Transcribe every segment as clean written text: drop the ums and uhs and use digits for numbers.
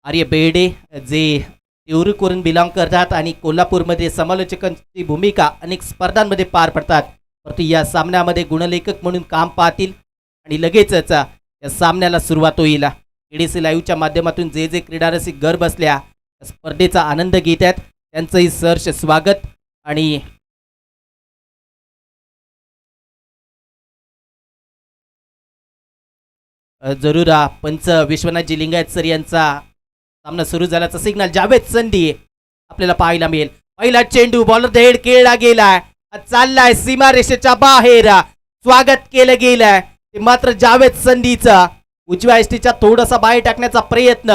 आर्य बेर्डे जे तिवरीकवरून बिलॉंग करतात आणि कोल्हापूरमध्ये समालोचकांची भूमिका अनेक स्पर्धांमध्ये पार पडतात. परंतु या सामन्यामध्ये गुणलेखक म्हणून काम पाहतील आणि लगेचच या सामन्याला सुरुवात होईल. एडीसी लाईव्हच्या माध्यमातून जे जे क्रीडारसिक घर बसल्या स्पर्धेचा आनंद घेत आहेत त्यांचंही सहर्ष स्वागत. आणि जरूर पंच विश्वनाथजी लिंगायत सर यांचा सामना सुरू झाल्याचा सिग्नल जावेद संधी आपल्याला पाहायला मिळेल. पहिला चेंडू बॉलर हेड खेळला गेलाय, चाललाय सीमारेषेच्या बाहेर, स्वागत केलं गेलंय ते मात्र जावेद संधीचा उजव्या एसटीच्या थोडासा बाहेर टाकण्याचा प्रयत्न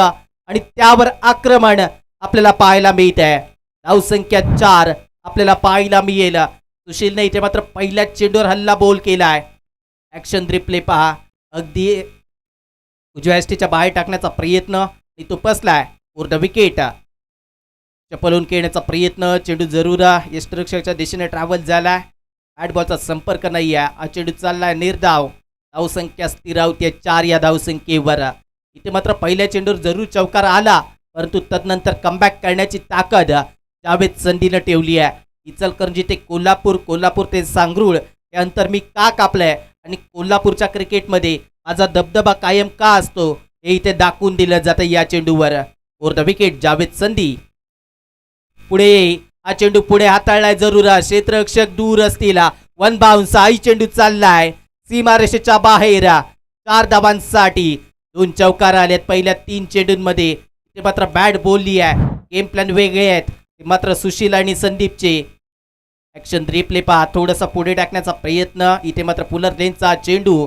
आणि त्यावर आक्रमण आपल्याला पाहायला मिळत आहे. धावसंख्या 4 आपल्याला पाहायला मिळेल. सुशीलने इथे मात्र पहिल्या चेंडूवर हल्ला बोल केलाय. ऍक्शन रिप्ले पहा. अगदी उजव्या एसटीच्या बाहेर टाकण्याचा प्रयत्न तो पसलाय द विकेट. चपलून खेळण्याचा प्रयत्न, चेंडू जरूर यष्टरक्षकाच्या दिशेने ट्रॅव्हल झालाय. बॅट बॉलचा संपर्क नाही आहे. हा चेंडू चाललाय निर्धाव. धावसंख्या स्थिरावते 4 या धावसंख्येवर. इथे मात्र पहिल्या चेंडूवर जरूर चौकार आला परंतु तदनंतर कमबॅक करण्याची ताकद जावेद संधीनं ठेवली आहे. इचलकरंजी ते कोल्हापूर ते सांगरूळ हे अंतर मी का कापलंय आणि कोल्हापूरच्या क्रिकेटमध्ये माझा दबदबा कायम का असतो हे इथे दाखवून दिलं जातं या चेंडूवर. द विकेट जावेद संधी. पुढे हा चेंडू पुढे हाताळलाय जरूर. क्षेत्ररक्षक दूर असतील. 1 बाउन्स. हाही चेंडू चाललाय सीमारेषेच्या बाहेर. 4 धावांसाठी 2 चौकार आलेत पहिल्या 3 चेंडूंमध्ये. ते मात्र बॅट बोलली आहे. गेम प्लॅन वेगळे आहेत मात्र सुशील आणि संदीपचे. ऍक्शन रिप्ले पहा. थोडासा पुढे टाकण्याचा प्रयत्न. इथे मात्र पुलर लेनचा चेंडू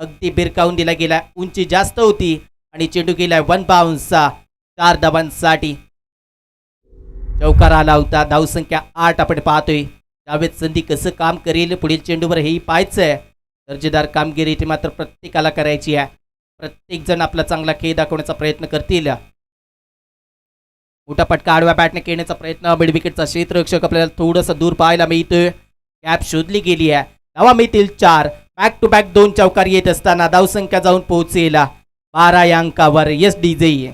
अगदी बिरकावून दिला गेला. उंची जास्त होती आणि चेंडू गेलाय 1 बाउन्स. 4 धावांसाठी चौकार आला होता. धावसंख्या 8 आपण पाहतोय. जावेद संधी कसं काम करेल पुढील चेंडूवर हेही पाहायचंय. दर्जेदार कामगिरी इथे मात्र प्रत्येकाला करायची आहे. प्रत्येक जण आपला चांगला खेळ दाखवण्याचा प्रयत्न करतील. मोठा फटका आडव्या बॅटने खेळण्याचा प्रयत्न. मिड विकेटचा क्षेत्ररक्षक आपल्याला थोडंसं दूर पाहायला मिळतोय. कॅप शोधली गेली आहे. धावा मिळतील 4. बॅक टू बॅक 2 चौकार येत असताना धावसंख्या जाऊन पोहोचेल 12 या अंकावर. S D J.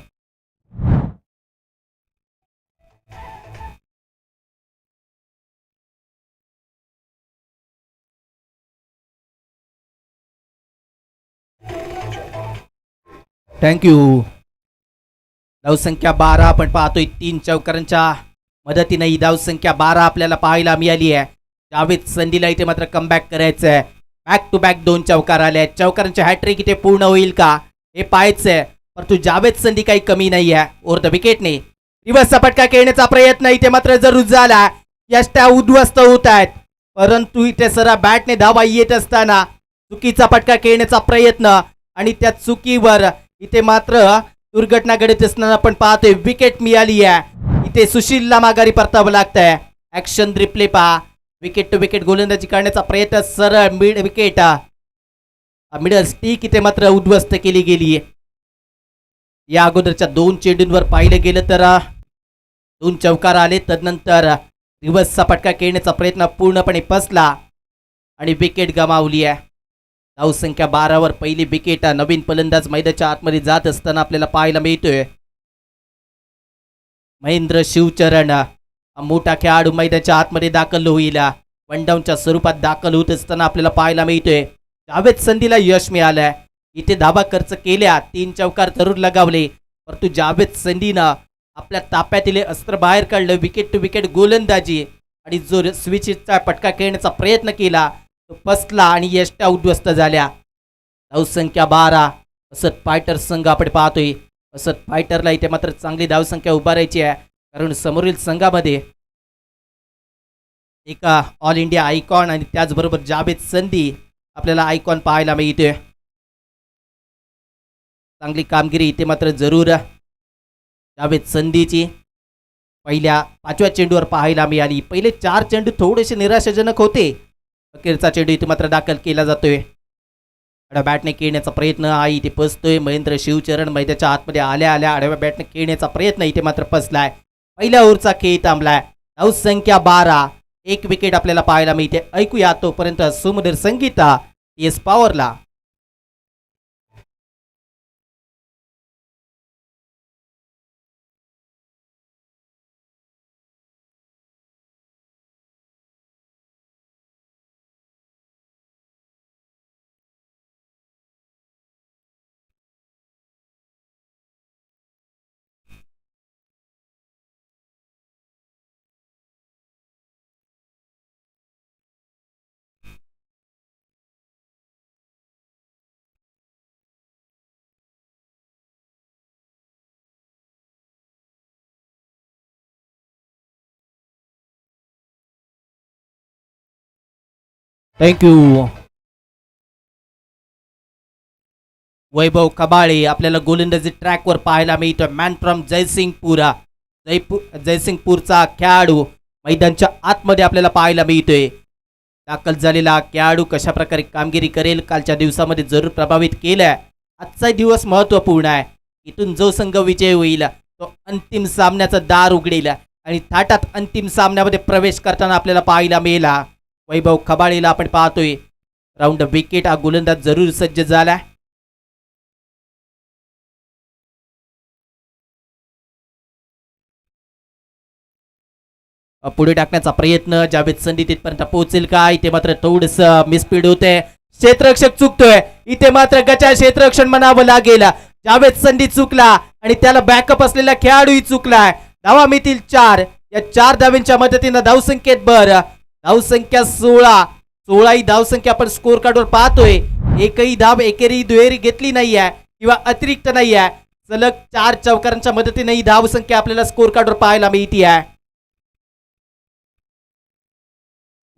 थँक्यू. धावसंख्या 12 आपण पाहतोय. 3 चौकारांच्या मदतीने ही धावसंख्या 12 आपल्याला पाहायला मिळाली आहे. जावेद संधीला इथे मात्र कमबॅक करायचं आहे. बॅक टू बॅक 2 चौकार आले आहेत. चौकारांचे हॅट्रिक इथे पूर्ण होईल का हे पाहायचंय. परंतु जावेद संधी काही कमी नाही आहे. द विकेटने रिव्हर्सचा फटका खेळण्याचा प्रयत्न इथे मात्र जरूर झाला. यष्ट्या उद्ध्वस्त होत आहेत परंतु इथे सरा बॅटने धावा येत असताना चुकीचा फटका खेळण्याचा प्रयत्न आणि त्या चुकीवर इथे मात्र दुर्घटना घडत असताना आपण पाहतोय. विकेट मिळाली आहे. इथे सुशीलला माघारी परतावं लागतंय. ऍक्शन रिप्ले पहा. विकेट टू विकेट गोलंदाजी करण्याचा प्रयत्न. सरळ मिड विकेट मिडल स्टिक इथे मात्र उद्ध्वस्त केली गेली. या अगोदरच्या 2 चेंडूंवर पाहिलं गेलं तर 2 चौकार आले. तदनंतर रिव्हर्सचा फटका खेळण्याचा प्रयत्न पूर्णपणे फसला आणि विकेट गमावली आहे. धावसंख्या 12 वर पहिली विकेट. नवीन फलंदाज मैदानाच्या आतमध्ये जात असताना आपल्याला पाहायला मिळतोय. महेंद्र शिवचरण मोठा खेळाडू मैदानाच्या आतमध्ये दाखल होईल. 1 डाऊनच्या स्वरूपात दाखल होत असताना आपल्याला पाहायला मिळतोय. जावेद संधीला यश मिळालंय. इथे धावा खर्च केल्या. 3 चौकार जरूर लगावले परंतु जावेद संधीनं आपल्या ताप्यातील अस्त्र बाहेर काढलं. विकेट टू विकेट गोलंदाजी आणि जो स्विचचा फटका खेळण्याचा प्रयत्न केला तो फसला आणि यष्ट्या उद्ध्वस्त झाल्या. धावसंख्या 12. असत फायटर संघ आपण पाहतोय. असत फायटरला इथे मात्र चांगली धावसंख्या उभारायची आहे कारण समोरील संघामध्ये एका ऑल इंडिया आयकॉन आणि त्याचबरोबर जावेद संधी आपल्याला आयकॉन पाहायला मिळतोय. चांगली कामगिरी इथे मात्र जरूर जावेद संधीची पहिल्या 5व्या चेंडूवर पाहायला मिळाली. पहिले 4 चेंडू थोडेसे निराशाजनक होते. अखेरचा चेंडू इथे मात्र दाखल केला जातोय. आडव्या बॅटने खेळण्याचा प्रयत्न हा इथे फसतोय. महेंद्र शिवचरण मैदानाच्या आतमध्ये आल्या आडव्या बॅटने खेळण्याचा प्रयत्न इथे मात्र फसलाय. पहिल्या ओव्हरचा खेळ थांबलाय. धावसंख्या 12. 1 विकेट आपल्याला पाहायला मिळते. ऐकूया तोपर्यंत सुमधुर संगीता एस पॉवरला. थँक्यू. वैभव कबाळे आपल्याला गोलंदाजी ट्रॅकवर पाहायला मिळतोय. Man from Jaisingpura. जयसिंगपूरचा खेळाडू मैदानच्या आतमध्ये आपल्याला पाहायला मिळतोय. दाखल झालेला खेळाडू कशा प्रकारे कामगिरी करेल कालच्या दिवसामध्ये जरूर प्रभावित केलंय. आजचा दिवस महत्त्वपूर्ण आहे. इथून जो संघ विजय होईल तो अंतिम सामन्याचा दार उघडेल आणि थाटात अंतिम सामन्यामध्ये प्रवेश करताना आपल्याला पाहायला मिळेला. वैभव खबाळेला आपण पाहतोय. राऊंड विकेट हा गोलंदाज जरूर सज्ज झाला. पुढे टाकण्याचा प्रयत्न. जावेद संधी तिथपर्यंत पोहोचेल का? इथे मात्र थोडस मिसपीड होते. क्षेत्ररक्षक चुकतोय इथे मात्र गचा क्षेत्ररक्षण म्हणावं लागेल. जावेद संधी चुकला आणि त्याला बॅकअप असलेला खेळाडूही चुकलाय. धावा मिळतील 4. या 4 धावांच्या मदतीनं धावसंख्येत भर. धावसंख्या 16 ही धावसंख्या आपण स्कोर कार्डवर पाहतोय. एकही धाव एकेरी दुहेरी घेतली नाहीये किंवा अतिरिक्त नाहीये. सलग 4 चौकारांच्या मदतीने ही धावसंख्या आपल्याला स्कोर कार्डवर पाहायला मिळते.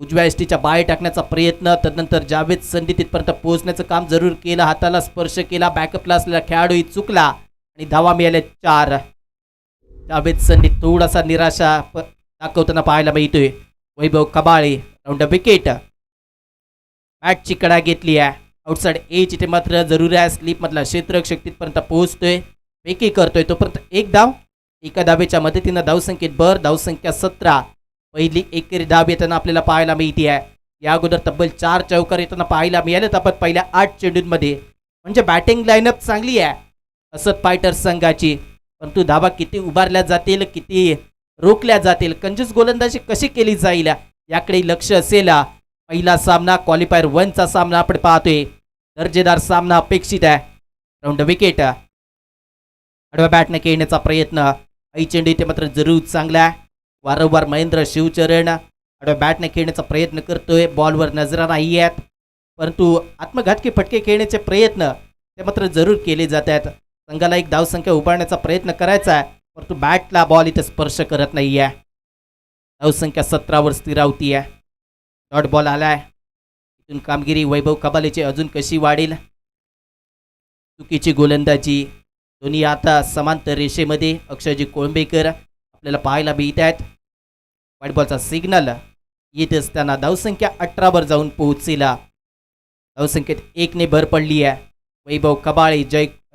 उजव्या एसटीच्या बाहेर टाकण्याचा प्रयत्न. तदनंतर जावेद संधी तिथपर्यंत पोहोचण्याचं काम जरूर केलं. हाताला स्पर्श केला. बॅकअपला असलेला खेळाडूही चुकला आणि धावा मिळाल्या 4. जावेद संधी थोडासा निराशा दाखवताना पाहायला मिळतोय. वैभव कबाळे राऊंड विकेट. बॅटची कडा घेतली आहे. आउटसाइड एज इथे मात्र जरूर आहे. स्लीप मधला क्षेत्ररक्षक तिथपर्यंत पोहोचतोय. पेकी करतोय तोपर्यंत एक धाव. एका धावेच्या मदतीनं धावसंख्येत भर. धावसंख्या 17. पहिली एकेरी धाव येताना आपल्याला पाहायला मिळते आहे. या अगोदर तब्बल 4 चौकार येताना पाहायला मिळालेत आपण पहिल्या 8 चेंडूंमध्ये. म्हणजे बॅटिंग लाईनअप चांगली आहे असत फायटर्स संघाची. परंतु धावा किती उभारल्या जातील, किती रोखल्या जातील, कंजूस गोलंदाजी कशी केली जाईल याकडे लक्ष असेल. पहिला सामना क्वालिफायर 1चा सामना आपण पाहतोय. दर्जेदार सामना अपेक्षित आहे. Round wicket. आडव्या बॅटने खेळण्याचा प्रयत्न. आई चेंडू इथे मात्र जरूर चांगला आहे. वारंवार महेंद्र शिवचरण आडव्या बॅटने खेळण्याचा प्रयत्न करतोय. बॉलवर नजरा नाही आहेत परंतु आत्मघातकी फटके खेळण्याचे प्रयत्न ते मात्र जरूर केले जात आहेत. संघाला एक धावसंख्या उभारण्याचा प्रयत्न करायचा आहे परंतु बॅटला बॉल इथे स्पर्श करत नाही आहे. धावसंख्या 17 स्थिरावती आहे. डॉट बॉल आलाय. इथून कामगिरी वैभव कबालेची अजून कशी वाढेल. चुकीची गोलंदाजी. दोन्ही आता समांतर रेषेमध्ये. अक्षयजी कोळंबेकर आपल्याला पाहायला मिळत आहेत. व्हाईट बॉलचा सिग्नल येत असताना धावसंख्या 18 जाऊन पोहोचेला. धावसंख्येत 1ने भर पडली आहे. वैभव कबाळे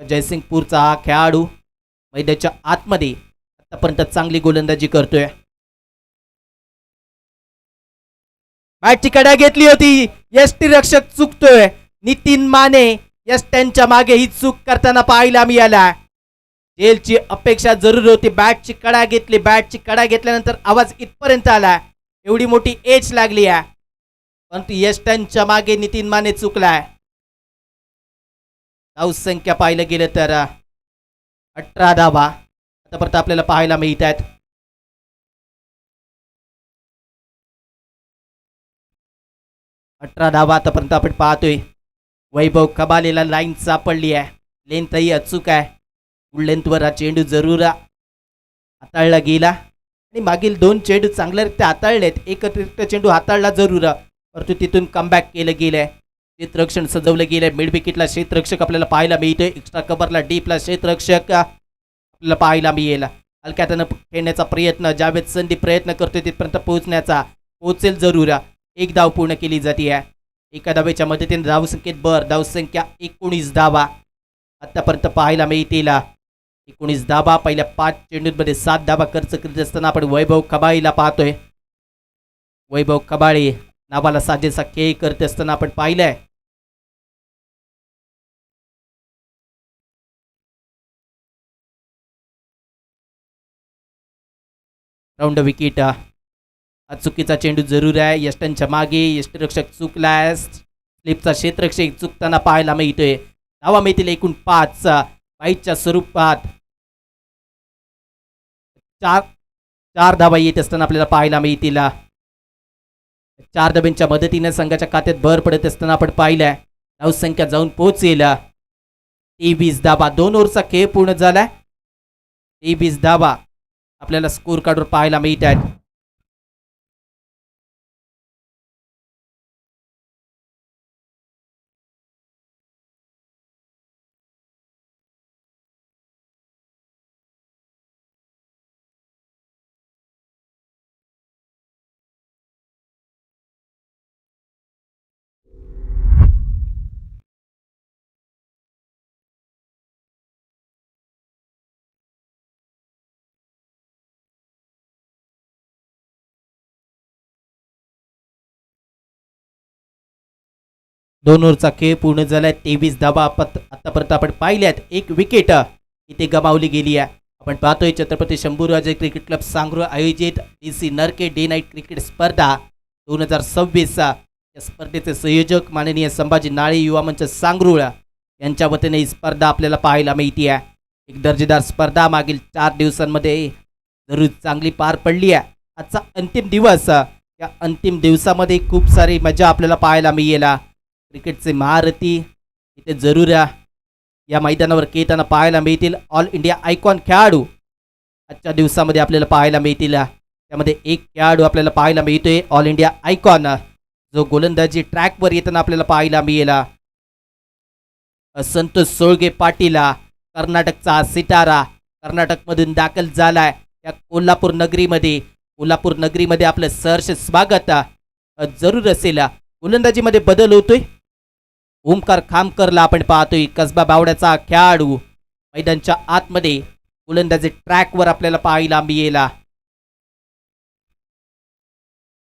जयसिंगपूरचा हा खेळाडू मैदानाच्या आतमध्ये आतापर्यंत चांगली गोलंदाजी करतोय. बॅटची कडा घेतली होती. यष्टी रक्षक चुकतोय. नितीन माने यष्ट्यांच्या मागे ही चूक करताना पाहायला मिळाला. जेलची अपेक्षा जरूर होती. बॅटची कडा घेतली. बॅटची कडा घेतल्यानंतर आवाज इथपर्यंत आला. एवढी मोठी एज लागली आहे परंतु यष्ट्यांच्या मागे नितीन माने चुकलाय. धावसंख्या पाहिलं गेलं तर 18 धावा आतापर्यंत आपल्याला पाहायला मिळत आहेत. 18 धावा आतापर्यंत आपण पाहतोय. वैभव कबालेला लाईन सापडली आहे. लेंथही अचूक आहे. फुल लेंथवर हा चेंडू जरूर हाताळला गेला आणि मागील 2 चेंडू चांगल्यारीत्या हाताळलेत. एक अतिरिक्त चेंडू हाताळला जरूर परंतु तिथून कमबॅक केलं गेलंय. क्षेत्ररक्षण सजवलं गेलंय. मिड विकेटला क्षेत्ररक्षक आपल्याला पाहायला मिळतोय. एक्स्ट्रा कव्हरला डीपला क्षेत्ररक्षक आपल्याला पाहायला मिळेल. हलक्यातनं खेळण्याचा प्रयत्न. जावेद संधी प्रयत्न करतोय तिथपर्यंत पोहोचण्याचा. पोहोचेल जरूर. एक धाव पूर्ण केली जाते. एका धावेच्या मदतीने धावसंख्येत भर. धावसंख्या 19 धावा आतापर्यंत पाहायला मिळतील. 19 धावा. पहिल्या 5 चेंडूंमध्ये 7 धावा खर्च करीत असताना आपण वैभव कबाळेला पाहतोय. वैभव कबाळे नावाला साजेसा खेळ करत असताना आपण पाहिलंय. Round wicket. हा चुकीचा चेंडू जरूर आहे. यष्टांच्या मागे यष्टरक्षक चुकलाय. स्लिपचा क्षेत्ररक्षक चुकताना पाहायला मिळतोय. धावा मिळतील एकूण 5. वाईटच्या स्वरूपात 4 धावा येत असताना आपल्याला पाहायला मिळतील. 4 धाब्यांच्या मदतीने संघाच्या खात्यात भर पडत असताना आपण पाहिलंय. धावसंख्या जाऊन पोहोचेल 23 धावा. 2 ओव्हरचा खेळ पूर्ण झालाय. 23 धावा आपल्याला स्कोर कार्डवर पाहायला मिळत आहेत. 2 ओव्हरचा खेळ पूर्ण झालाय. 23 धावा आतापर्यंत आपण पाहिल्यात. एक विकेट इथे गमावली गेली आहे. आपण पाहतोय छत्रपती शंभूराजे क्रिकेट क्लब सांगरूळ आयोजित DC नरके डे नाईट क्रिकेट स्पर्धा 2026 या स्पर्धेचे संयोजक माननीय संभाजी नाळे युवा मंच सांगरूळ यांच्या वतीने ही स्पर्धा आपल्याला पाहायला मिळते आहे. एक दर्जेदार स्पर्धा मागील 4 दिवसांमध्ये जरूर चांगली पार पडली आहे. आजचा अंतिम दिवस. या अंतिम दिवसामध्ये खूप सारी मजा आपल्याला पाहायला मिळेल. क्रिकेटचे महारथी इथे जरूर या मैदानावर खेळताना पाहायला मिळतील. ऑल इंडिया आयकॉन खेळाडू आजच्या दिवसामध्ये आपल्याला पाहायला मिळतील. त्यामध्ये एक खेळाडू आपल्याला पाहायला मिळतोय ऑल इंडिया आयकॉन, जो गोलंदाजी ट्रॅकवर येताना आपल्याला पाहायला मिळेल. संतोष सोळगे पाटील, कर्नाटकचा सितारा, कर्नाटकमधून दाखल झालाय या कोल्हापूर नगरीमध्ये आपलं सहर्ष स्वागत जरूर असेल. गोलंदाजीमध्ये बदल होतोय. ओमकार खामकरला आपण पाहतोय. कसबा बावड्याचा खेळाडू मैदानच्या आतमध्ये गोलंदाजी ट्रॅकवर आपल्याला पाहायला मिळेल.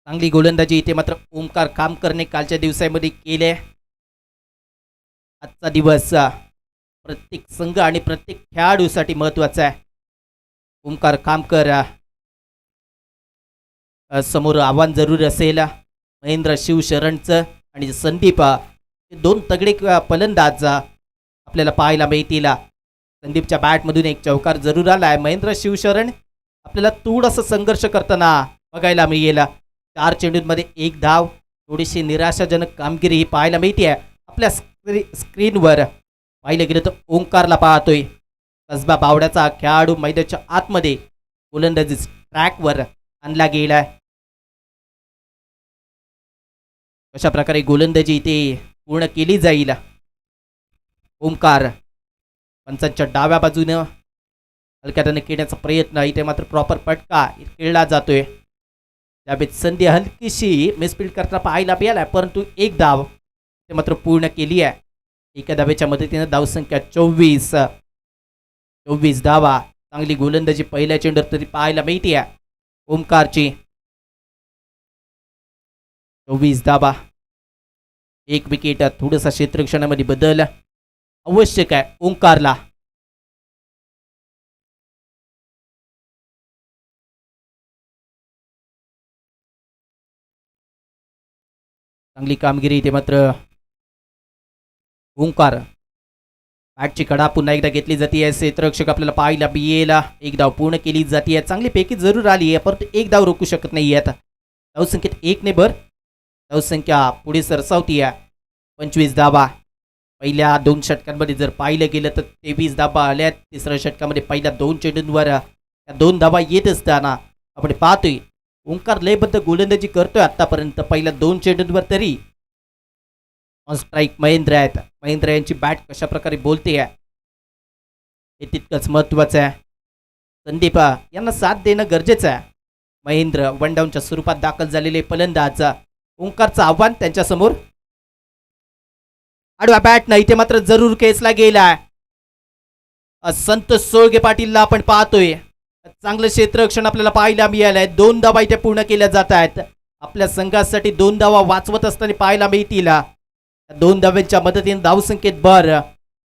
चांगली गोलंदाजी इथे मात्र ओमकार खामकरने कालच्या दिवसामध्ये केले. आजचा दिवस प्रत्येक संघ आणि प्रत्येक खेळाडूसाठी महत्वाचा आहे. ओमकार खामकर समोर आव्हान जरूर असेल. महेंद्र शिवशरणचं आणि संदीप, दोन तगडे फलंदाज आपल्याला पाहायला मिळतील. संदीपच्या बॅटमधून एक चौकार जरूर आलाय. महेंद्र शिवशरण आपल्याला थोडासा संघर्ष करताना बघायला मिळेल. 4 चेंडूंमध्ये 1 धाव. थोडीशी निराशाजनक कामगिरी ही पाहायला मिळते. आपल्या स्क्रीनवर पाहिलं गेलं तर ओंकारला पाहतोय. कसबा बावड्याचा खेळाडू मैदानाच्या आतमध्ये गोलंदाजी ट्रॅकवर आणला गेलाय. कशा प्रकारे गोलंदाजी इथे पूर्ण केली जाईल. ओमकार पंचांच्या डाव्या बाजूनं हलक्याने खेळण्याचा प्रयत्न. इथे मात्र प्रॉपर फटका खेळला जातोय. त्यावेळी संधी हलकीशी मिसफील्ड करताना पाहायला मिळालाय, परंतु 1 धाव ते मात्र पूर्ण केली आहे. एका धावेच्या मदतीने धावसंख्या 24 धावा. चांगली गोलंदाजी पहिल्या चेंडूवर तरी पाहायला मिळते ओमकारची. 24 धावा, 1 विकेट. थोडासा क्षेत्ररक्षणामध्ये बदल आवश्यक आहे ओंकारला. चांगली कामगिरी इथे मात्र ओंकार. बॅटची कडा पुन्हा एकदा घेतली जाते. क्षेत्ररक्षक आपल्याला पाहायला मिळेल. 1 धाव पूर्ण केली जाते. चांगली पैकी जरूर आली आहे, परंतु 1 धाव रोखू शकत नाही आहेत. धावसंख्येत 1 ने भर. धावसंख्या पुढे सरसावती आहे. 25 धावा. पहिल्या 2 षटकांमध्ये जर पाहिलं गेलं तर 23 धावा आल्या. तिसऱ्या षटकामध्ये पहिल्या 2 चेंडूंवर 2 धावा येत असताना आपण पाहतोय ओंकार लयबद्ध गोलंदाजी करतोय आतापर्यंत. पहिल्या 2 चेंडूंवर तरी ऑन स्ट्राईक महेंद्र आहेत. महेंद्र यांची बॅट कशा प्रकारे बोलते आहे हे तितकंच महत्वाचं आहे. संदीप यांना साथ देणं गरजेचं आहे. महेंद्र वन डाऊनच्या स्वरूपात दाखल झालेले फलंदाज. ओंकारचं आव्हान त्यांच्यासमोर. आडवा बॅट नाही, ते मात्र जरूर केसला गेलाय. संतोष सोळगे पाटीलला आपण पाहतोय. चांगलं क्षेत्ररक्षण आपल्याला पाहायला मिळालंय. 2 धावा इथे पूर्ण केल्या जात आहेत. आपल्या संघासाठी 2 धावा वाचवत असताना पाहायला मिळतील. 2 धाव्यांच्या मदतीने धावसंख्येत भर.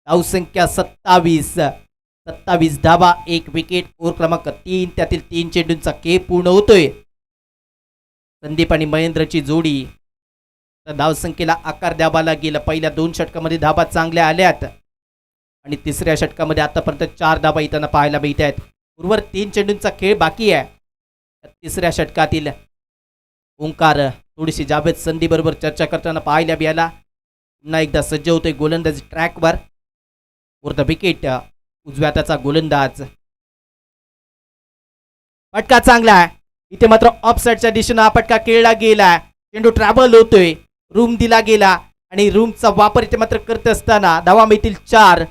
धावसंख्या 27 धावा, 1 विकेट. ओव्हर क्रमांक 3, त्यातील 3 चेंडूंचा खेळ पूर्ण होतोय. संदीप आणि महेंद्रची जोडी धावसंख्येला आकार द्यावा लागेल. पहिल्या 2 षटकामध्ये धावा चांगल्या आल्यात आणि तिसऱ्या षटकामध्ये आतापर्यंत 4 धावा येताना पाहायला मिळत आहेत. उर्वरित 3 चेंडूंचा खेळ बाकी आहे. तिसऱ्या षटकातील ओंकार थोडीशी जावेद संधी बरोबर चर्चा करताना पाहायला मिळाला. पुन्हा एकदा सज्ज होतोय गोलंदाजी ट्रॅकवर. The wicket. उजव्या हाताचा गोलंदाज. फटका चांगला आहे. इथे मात्र ऑफ साईडच्या दिशेनं हा फटका खेळला गेला. चेंडू ट्रॅव्हल होतोय. रूम दिला गेला आणि रूमचा वापर इथे मात्र करत असताना धावा मिळतील 4.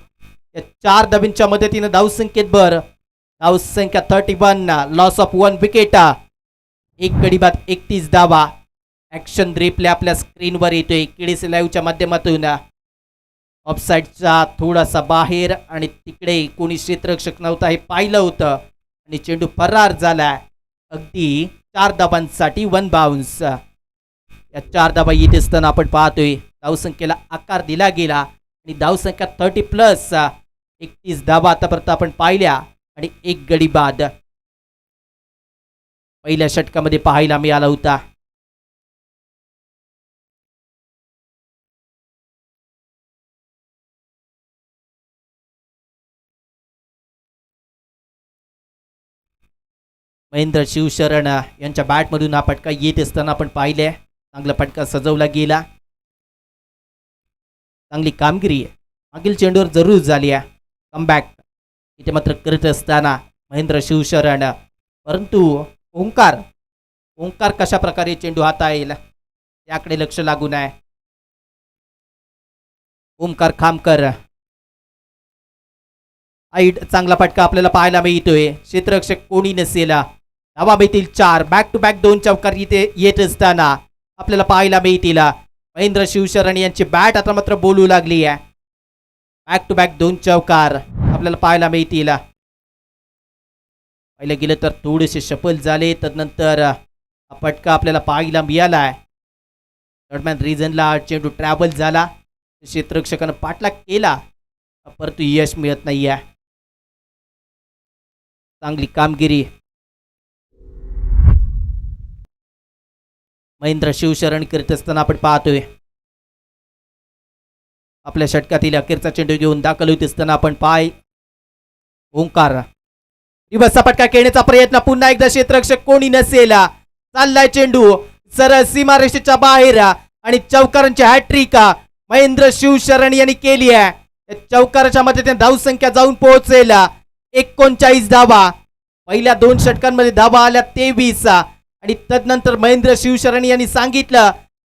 या 4 धावींच्या मदतीने धावसंख्येत भर. धावसंख्या 31. Loss of 1 wicket. 1 गडी बाद 31 धावा. ऍक्शन रिप्ले आपल्या स्क्रीनवर येतोय केडीसी लाईव्हच्या माध्यमातून. ऑफसाईडचा थोडासा बाहेर आणि तिकडे कोणी क्षेत्ररक्षक नव्हता हे पाहिलं होतं आणि चेंडू फरार झालाय. अगदी 4 धावांसाठी 1 बाउन्स. या 4 धावा येत असताना आपण पाहतोय धावसंख्येला आकार दिला गेला आणि धावसंख्या 30+, 31 धावा आतापर्यंत आपण पाहिल्या आणि एक गडी बाद पहिल्या षटकामध्ये पाहायला मिळाला होता. महेंद्र शिवशरण यांच्या बॅटमधून हा फटका येत असताना आपण पाहिले. चांगला फटका सजवला गेला. चांगली कामगिरी मागील चेंडूवर जरूर झाली आहे. कमबॅक इथे मात्र करत असताना महेंद्र शिवशरण, परंतु ओंकार कशा प्रकारे चेंडू हाताळेल त्याकडे लक्ष लागून आहे. ओंकार खामकर, आईट चांगला फटका आपल्याला पाहायला मिळतोय. क्षेत्ररक्षक कोणी नसेल. धावा मिळतील 4. बॅक टू बॅक 2 चौकार इथे येत असताना आपल्याला पाहायला मिळतील. महेंद्र शिवशरण यांची बॅट आता मात्र बोलू लागली आहे. बॅक टू बॅक 2 चौकार आपल्याला पाहायला मिळतील. पाहिलं गेलं तर थोडेसे सफल झाले, तदनंतर हा फटका आपल्याला पाहायला मिळाला आहे. दरम्यान रिजनला चेंडू ट्रॅव्हल झाला, क्षेत्ररक्षकानं पाठलाग केला, परंतु यश मिळत नाही आहे. चांगली कामगिरी महेंद्र शिवशरण करत असताना आपण पाहतोय. आपल्या षटकातील अखेरचा चेंडू घेऊन दाखल होत असताना आपण ओंकार रिवर्सचा फटका खेळण्याचा प्रयत्न, पुन्हा एकदा क्षेत्ररक्षक कोणी नसेल. चाललाय चेंडू सरळ सीमारेषेच्या बाहेर आणि चौकारांची हॅट्रिक महेंद्र शिवशरण यांनी केली आहे. चौकाराच्या मध्ये धावसंख्या जाऊन पोहोचेल 39 धावा. पहिल्या 2 षटकांमध्ये धावा आल्या 23 आणि तदनंतर महेंद्र शिवशरण यांनी सांगितलं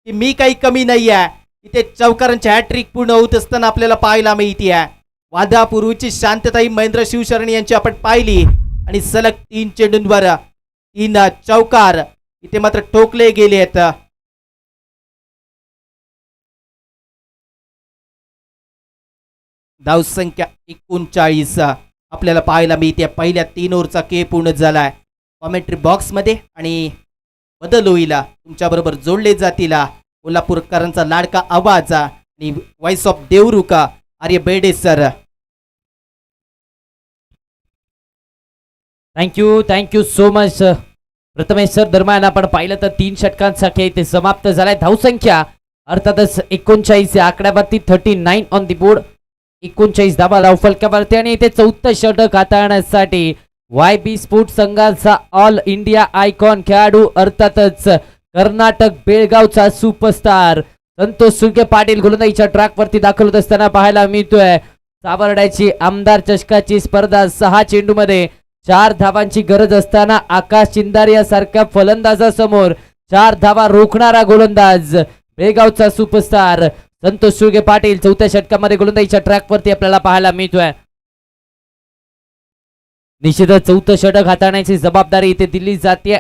की मी काही कमी नाही आहे. इथे चौकारांची हॅट्रिक पूर्ण होत असताना आपल्याला पाहायला मिळते आहे. वादापूर्वीची शांतता ही महेंद्र शिवशरण यांची आपण पाहिली आणि सलग 3 चेंडूंवर 3 चौकार इथे मात्र ठोकले गेले आहेत. धावसंख्या 39 आपल्याला पाहायला मिळते. पहिल्या 3 ओव्हरचा खेळ पूर्ण झालाय. कॉमेंट्री बॉक्समध्ये आणि बदल होईल तुमच्या बरोबर जोडले जातील कोल्हापूरकरांचा लाडका आवाज आणि व्हॉइस ऑफ देवरुका Arya Bede sir. Thank you so much Prathamesh sir. दरम्यान आपण पाहिलं तर 3 षटकांचा खेळ इथे समाप्त झालाय. धावसंख्या अर्थातच 39 आकड्यावरती 39 ऑन दी बोर्ड. 39 धावा धावफलकावरती आणि इथे 4थं षटक हाताळण्यासाठी YB स्पोर्ट संघाचा ऑल इंडिया आयकॉन खेळाडू अर्थातच कर्नाटक बेळगावचा सुपरस्टार संतोष सुर्गे पाटील गोलंदाजीच्या ट्रॅकवरती दाखल होत असताना पाहायला मिळतोय. सावर्ड्याची आमदार चषकाची स्पर्धा 6 चेंडूमध्ये 4 धावांची गरज असताना आकाश चिंदार यासारख्या फलंदाजासमोर 4 धावा रोखणारा गोलंदाज बेळगावचा सुपरस्टार संतोष सुर्गे पाटील 4थ्या षटकामध्ये गोलंदाजीच्या ट्रॅकवरती आपल्याला पाहायला मिळतोय. निश्चितच 4थं षटक हाताळण्याची जबाबदारी इथे दिली जाते.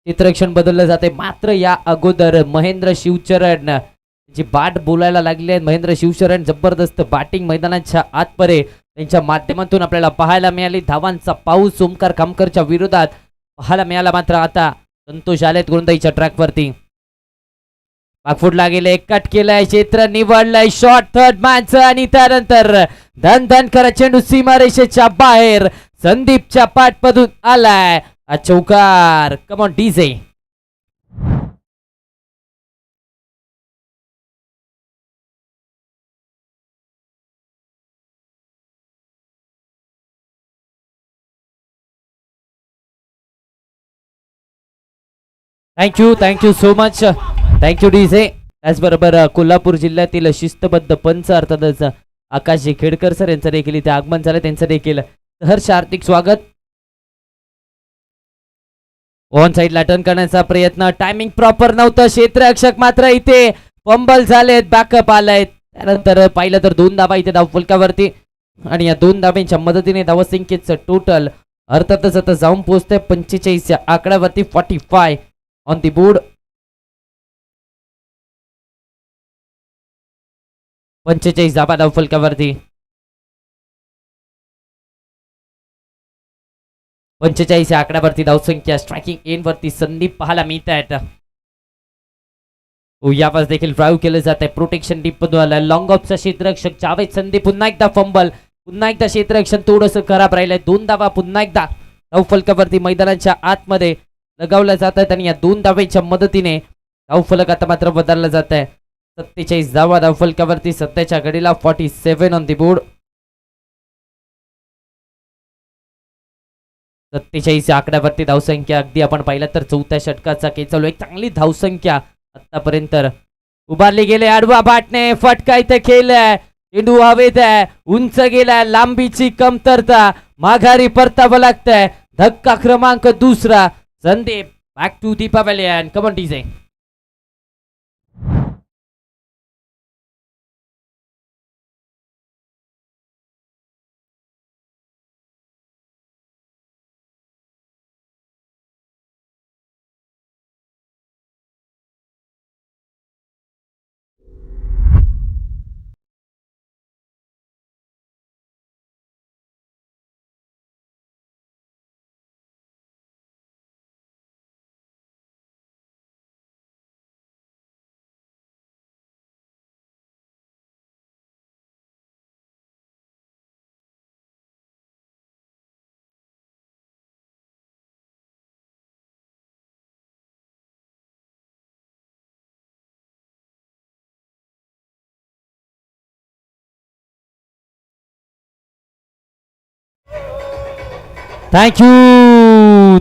चित्रक्षण बदललं जाते. मात्र या अगोदर महेंद्र शिवशरण जी बाट बोलायला लागली आहे. महेंद्र शिवशरण जबरदस्त बॅटिंग मैदानाच्या आतपरे त्यांच्या माध्यमातून आपल्याला पाहायला मिळाली. धावांचा पाऊस ओंकार खामकरच्या विरोधात पाहायला मिळाला. मात्र आता संतोष आलेत गोलंदाजीच्या ट्रॅकवरती. पाकफुटला गेले, कट केलाय, क्षेत्र निवडलंय, शॉट थर्ड मॅच आणि त्यानंतर धन धन करत चेंडू सीमारेषेच्या बाहेर संदीपच्या पाठमधून आलाय चौकार. कम on DJ. Thank you so much. Thank you DJ. त्याचबरोबर कोल्हापूर जिल्ह्यातील शिस्तबद्ध पंच अर्थातच आकाश खेडकर सर यांचं देखील इथे आगमन झालं. त्यांचं देखील हर्ष हार्दिक स्वागत. ऑन साइडला टर्न करण्याचा प्रयत्न, टायमिंग प्रॉपर नव्हतं. क्षेत्ररक्षक मात्र इथे पंबल झालेत, बॅकअप आलाय. त्यानंतर पाहिलं तर 2 धावा इथे धावफलकावरती आणि या 2 धाब्यांच्या मदतीने धावसंख्येचं टोटल अर्थातच आता जाऊन पोहोचतंय 45 या आकड्यावरती. 45 ऑन दी बोर्ड. 45 धाबा धावफलकावरती. 45 या आकड्यावरती धावसंख्या. स्ट्रायकिंग एंड वरती संदीप पाहायला मिळत आहेत. यावर देखील ड्राईव्ह केलं जात आहे. प्रोटेक्शन डीप आलं. लॉंग ऑफचा क्षेत्ररक्षक जावेद संधी पुन्हा एकदा फंबल. पुन्हा एकदा क्षेत्ररक्षण थोडंसं खराब राहिलंय. 2 धावा पुन्हा एकदा धावफलकावरती मैदानाच्या आतमध्ये लगावल्या जात आहेत आणि या 2 धावेच्या मदतीने धावफलक आता मात्र बदलला जात आहे. 47 धावा धावफलकावरती सध्याच्या घडीला 47 ऑन दी बोर्ड. 47 आकड्यावरती धावसंख्या. अगदी आपण पाहिलं तर 4थ्या षटकाचा खेळ चालू आहे. चांगली धावसंख्या आतापर्यंत उभारली गेले. आडवा बाटने फटका इथे खेळलाय. चेंडू हवेत आहे. उंच गेलाय. लांबीची कमतरता. माघारी परतावं लागतंय. धक्का क्रमांक 2. Sandeep back to the pavilion. Come on DJ.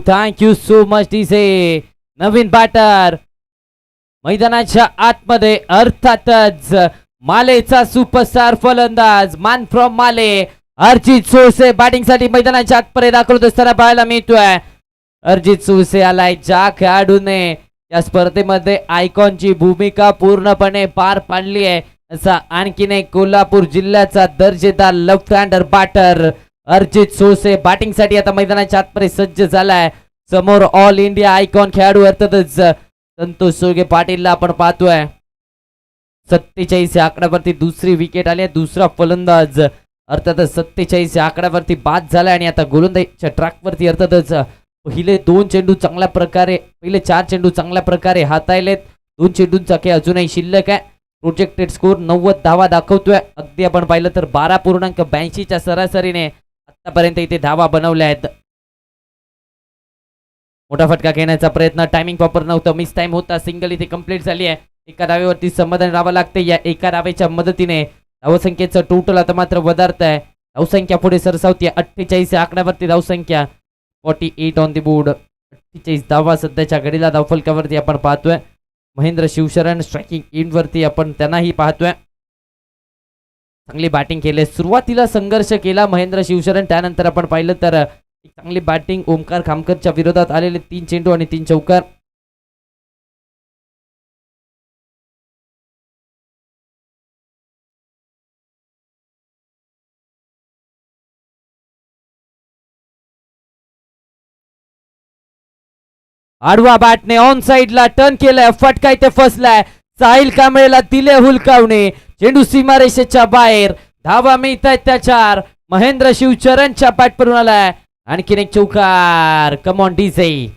Thank you so much DJ. नवीन बॅटर मैदानाच्या आतमध्ये अर्थातच मालेचा सुपरस्टार फलंदाज मान फ्रॉम माले अर्जित सोळसे बॅटिंग साठी मैदानाच्या आतपर्यंत दाखल होत असताना पाहायला मिळतोय. अर्जित सोळसे आलाय. ज्या खेळाडूने या स्पर्धेमध्ये आयकॉनची भूमिका पूर्णपणे पार पाडली आहे असा आणखीन एक कोल्हापूर जिल्ह्याचा दर्जेदार लेफ्ट हँडर बॅटर अर्जित सोळसे बॅटिंग साठी आता मैदानाच्या आतपर्यंत सज्ज झालाय. समोर ऑल इंडिया आयकॉन खेळाडू अर्थातच संतोष सोळगे पाटीलला आपण पाहतोय. 47 आकड्यावरती दुसरी विकेट आली. दुसरा फलंदाज अर्थातच 47 आकड्यावरती बाद झालाय आणि आता गोलंदाजीच्या ट्रॅकवरती अर्थातच पहिले 2 चेंडू चांगल्या प्रकारे पहिले 4 चेंडू चांगल्या प्रकारे हाताळलेत. 2 चेंडूंचा खेळ अजूनही शिल्लक आहे. प्रोजेक्टेड स्कोर 90 धावा दाखवतोय. अगदी आपण पाहिलं तर 12.82च्या सरासरीने आतापर्यंत इथे धावा बनवल्या आहेत. मोठा फटका घेण्याचा प्रयत्न. टायमिंग प्रॉपर नव्हतं. मिस टाइम होता. सिंगल इथे कंप्लीट झाली आहे. एका धावेवरती समाधान राहावं लागते. या एका धावेच्या मदतीने धावसंख्येचं टोटल आता मात्र वधारत आहे. धावसंख्या पुढे सरसावती. 48 आकड्यावरती धावसंख्या. 48 ऑन दी बोर्ड. 48 धावा सध्याच्या घडीला धावफलकावरती आपण पाहतोय. महेंद्र शिवशरण स्ट्रायकिंग इन वरती आपण त्यांनाही पाहतोय. चांगली बॅटिंग केली. सुरुवातीला संघर्ष केला महेंद्र शिवशरण. त्यानंतर आपण पाहिलं तर चांगली बॅटिंग ओमकार खामकरच्या विरोधात आलेले 3 चेंडू आणि 3 चौकार. आडवा बॅटने ऑन साइडला टर्न केलाय. फटका इथे फसलाय. साहिल कांबळेला दिले हुलकावणे. चेंडू सीमारेषेच्या बाहेर. धावा मिळत आहेत त्या 4. महेंद्र शिवचरणच्या बॅट परून आलाय. आणखीन एक चौकार. कम on DJ.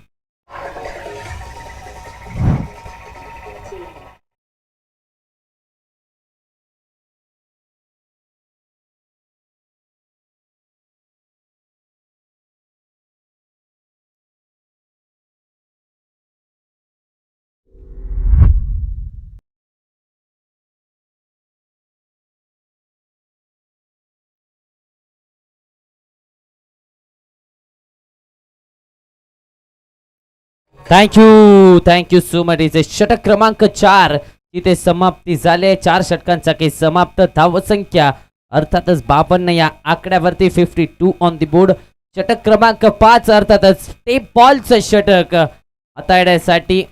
Thank you so much. इथे षटक क्रमांक 4 तिथे समाप्ती झाले. 4 षटकांचा खेळ समाप्त. धावसंख्या अर्थातच 52 या आकड्यावरती 52 ऑन दी बोर्ड. षटक क्रमांक 5 अर्थातच टेप बॉलचं षटक हाताळण्यासाठी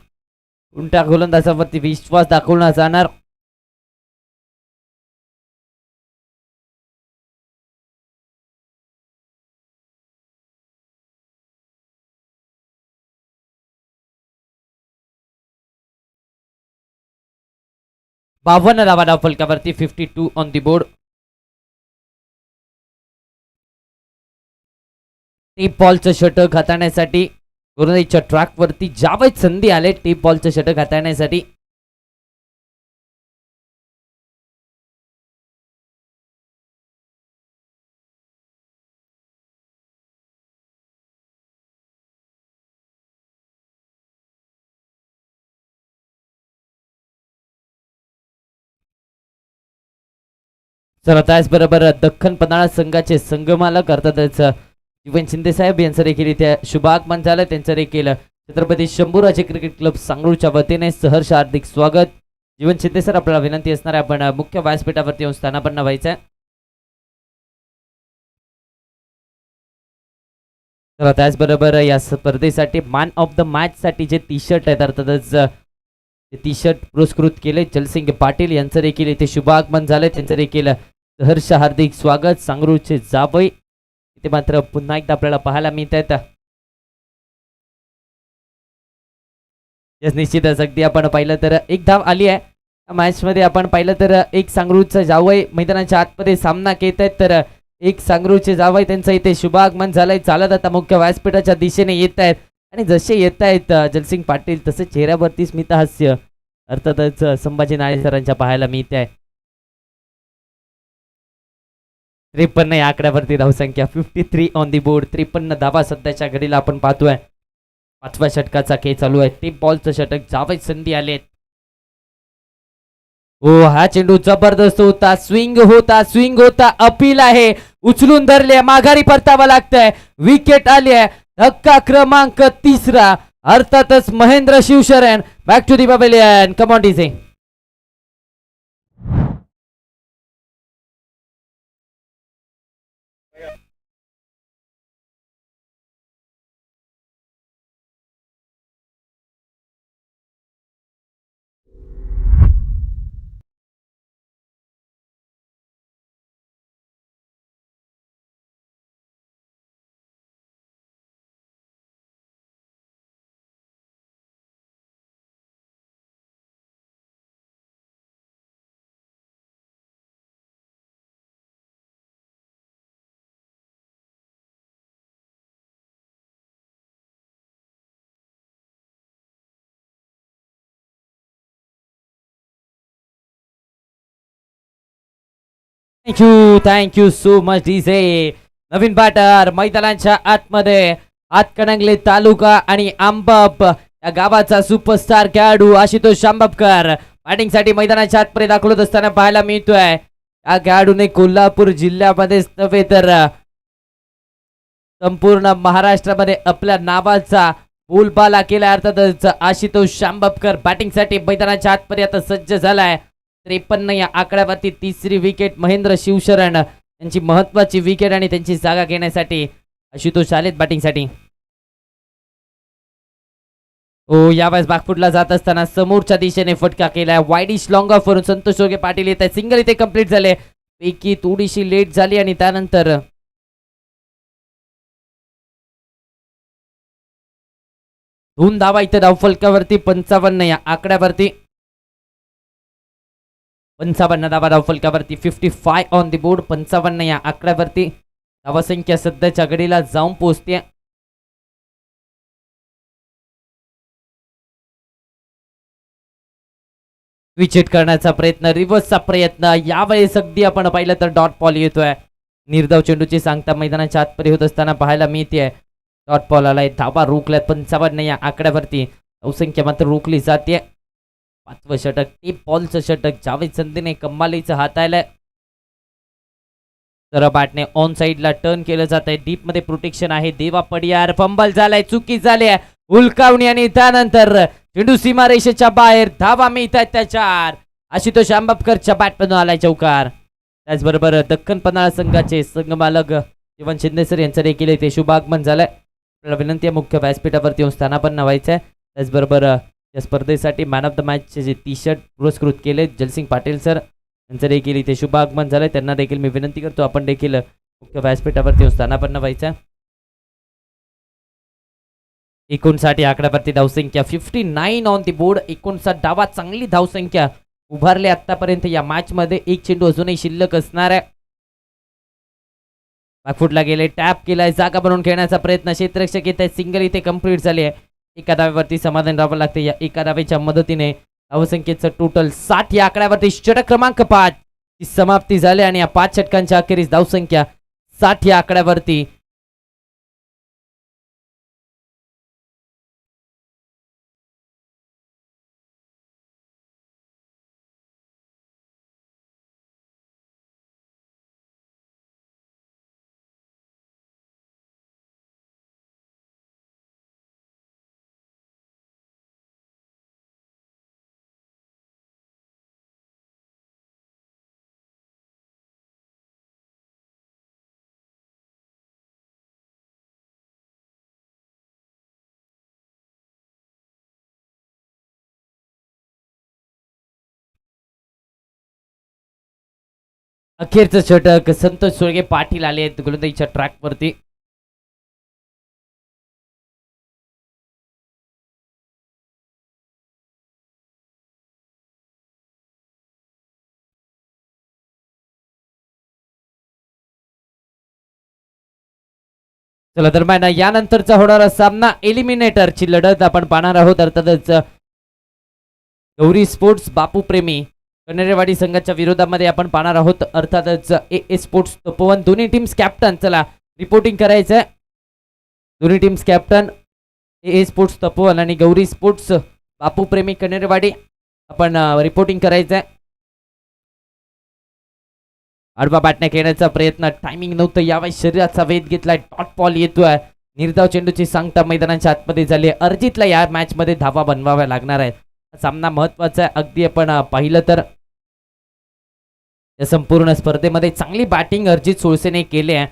उलट्या गोलंदाजावरती विश्वास दाखवला जाणार. बावन्न धावा धावफलकावरती 52 ऑन दी बोर्ड. टेप बॉलचं षटक हाताळण्यासाठी गोलंदाजीच्या ट्रॅकवरती जावेद संधी आले टेप बॉलचं षटक हाताळण्यासाठी. चला त्याचबरोबर दख्खन पन्हाळा संघाचे संघमालक अर्थातच जीवन शिंदे साहेब यांचं देखील इथे शुभागमन झालं. त्यांचं देखील छत्रपती शंभूराजे क्रिकेट क्लब सांगरूळच्या वतीने सहर्ष हार्दिक स्वागत. जीवन शिंदे सर, आपल्याला विनंती असणार आहे आपण मुख्य व्यासपीठावरती येऊन स्थानापन्न व्हायचं आहे. तर त्याचबरोबर या स्पर्धेसाठी मॅन ऑफ द मॅच साठी जे टी शर्ट आहेत अर्थातच ते टी शर्ट पुरस्कृत केले जलसिंग पाटील यांचं देखील इथे शुभागमन झाले. त्यांचं देखील सहर्ष हार्दिक स्वागत. सांगरूळचे जावई इथे मात्र पुन्हा एकदा आपल्याला पाहायला मिळत आहेत. निश्चितच अगदी आपण पाहिलं तर एक धाव आली आहे मॅच मध्ये. आपण पाहिलं तर एक सांगरूळचा जावई मैदानाच्या आतमध्ये सामना घेत आहेत, तर एक सांगरूळचे जावई त्यांचं इथे शुभागमन झालंय. चालत आता मुख्य व्यासपीठाच्या दिशेने येत आहेत आणि जसे येत आहेत जलसिंग पाटील तसे चेहऱ्यावरती स्मितहास्य अर्थातच संभाजी नाळे सरांच्या पाहायला मिळत आहे. 53 या आकड्यावरती धावसंख्या, 53 ऑन दी बोर्ड. 53 धावा सध्याच्या घडीला आपण पाहतोय. 5व्या षटकाचा खेळ चालू आहे. टीप बॉलचं षटक, जावेद संधी आलेत. ओ हा चेंडू जबरदस्त होता, स्विंग होता, अपील आहे, उचलून धरले, माघारी परतावा लागतंय, विकेट आली आहे. धक्का क्रमांक 3 अर्थातच Mahendra Shivsharan back to the pavilion. Come on DJ. Thank you so much DJ. नवीन बॅटर मैदानाच्या आतमध्ये हातकणंगले तालुका आणि आंबप या गावाचा सुपरस्टार खेळाडू आशुतोष शांबपकर बॅटिंगसाठी मैदानाच्या आतमध्ये दाखल असताना पाहायला मिळतोय. या खेळाडूने कोल्हापूर जिल्ह्यामध्येच नव्हे तर संपूर्ण महाराष्ट्रामध्ये आपल्या नावाचा बोलबाला केला. अर्थातच आशुतोष शांबपकर बॅटिंगसाठी मैदानाच्या आतमध्ये आता सज्ज झालाय. 53 या आकड्यावरती तिसरी विकेट. महेंद्र शिवशरण यांची महत्वाची विकेट आणि त्यांची जागा घेण्यासाठी आशुतोष आलेत बॅटिंगसाठी. ओ यावेळेस बॅकफुटला जात असताना समोरच्या दिशेने फटका केलाय. वाईडिश लॉंग ऑफ वरून संतोष जोगे पाटील येत आहे. सिंगल इथे कंप्लीट झाले, पैकी थोडीशी लेट झाली आणि त्यानंतर दोन धावा इथे धावफलकावरती. 55 या आकड्यावरती 55 धावा धावफलकावरती. 55 ऑन दी बोर्ड. 55 या आकड्यावरती धावसंख्या सध्याच्या घडीला जाऊन पोहोचते. विकेट करण्याचा प्रयत्न, रिव्हर्सचा प्रयत्न. यावेळेस अगदी आपण पाहिलं तर डॉट बॉल येतोय. निर्धाव चेंडूची सांगता मैदानाच्या आतमध्ये होत असताना पाहायला मिळते. डॉट बॉल आलाय, धावा रोखल्यात. 55 या आकड्यावरती धावसंख्या मात्र रोखली जाते. 5वं षटक, टीप बॉलचं षटक. जावेद संधीने कमालीचं हाताळलंय. तर बॅटने ऑन साइडला टर्न केलं जात आहे. डीप मध्ये प्रोटेक्शन आहे. देवा पडियार, फंबल झालाय, चुकी झाली आहे, उलकावणी आणि त्यानंतर चेंडू सीमारेषेच्या बाहेर. धावा मिळतात त्याच्यावर. आशुतोष आंबपकरच्या बॅटमधून आलाय चौकार. त्याचबरोबर दख्खन पन्हाळा संघाचे संघमालक जीवन शिंदे सर यांचं देखील इथे शुभागमन झालंय. आपल्याला विनंती आहे मुख्य व्यासपीठावरती येऊन स्थानापन्न व्हायचंय. त्याचबरोबर या स्पर्धेसाठी मॅन ऑफ द मॅचचे जे टी शर्ट पुरस्कृत केले जलसिंग पाटील सर यांचं देखील इथे शुभागमन झालंय. त्यांना देखील मी विनंती करतो आपण देखील मुख्य व्यासपीठावरती येऊन स्थानापन्न व्हायचं. 59 आकड्यावरती धावसंख्या. 59 ऑन दी बोर्ड. 59 डावात चांगली धावसंख्या उभारली आतापर्यंत या मॅच मध्ये. एक चेंडू अजूनही शिल्लक असणार आहे. बॅकफुटला गेले, टॅप केलाय, जागा बनवून खेळण्याचा प्रयत्न. क्षेत्ररक्षक येत आहे, सिंगल इथे कंप्लीट झाली आहे. एका धावेवरती समाधान राहावं लागते. या एका धावेच्या मदतीने धावसंख्येचं टोटल 60 या आकड्यावरती षटक क्रमांक 5 ची समाप्ती झाली आणि या 5 षटकांच्या अखेरीस धावसंख्या 60 या आकड्यावरती अखेरचं षटक संतोष सुळगे पाटील आले आहेत गोलंदाजीच्या ट्रॅक वरती. चला दरम्यान यानंतरचा होणारा सामना एलिमिनेटरची लढत आपण पाहणार आहोत. अर्थातच गौरी स्पोर्ट्स बापू प्रेमी कन्हेरवाडी संघाच्या विरोधामध्ये आपण पाहणार आहोत. अर्थातच ए स्पोर्ट्स तपोवन दोन्ही टीम्स कॅप्टन चला रिपोर्टिंग करायचंय. दोन्ही टीम्स कॅप्टन ए स्पोर्ट्स तपोवन आणि गौरी स्पोर्ट्स बापू प्रेमी कन्हेरवाडी आपण रिपोर्टिंग करायचंय. आडवा बॅटने खेळण्याचा प्रयत्न टायमिंग नव्हतं यावेळी शरीराचा वेध घेतलाय. डॉट बॉल येतोय. निर्धाव चेंडूची सांगता मैदानाच्या आतमध्ये झाली. अर्जितला या मॅच मध्ये धावा बनवाव्या लागणार आहेत. सामना महत्वाचा आहे. अगदी आपण पाहिलं तर या संपूर्ण स्पर्धेमध्ये चांगली बॅटिंग अर्जित सोळसेने केली आहे.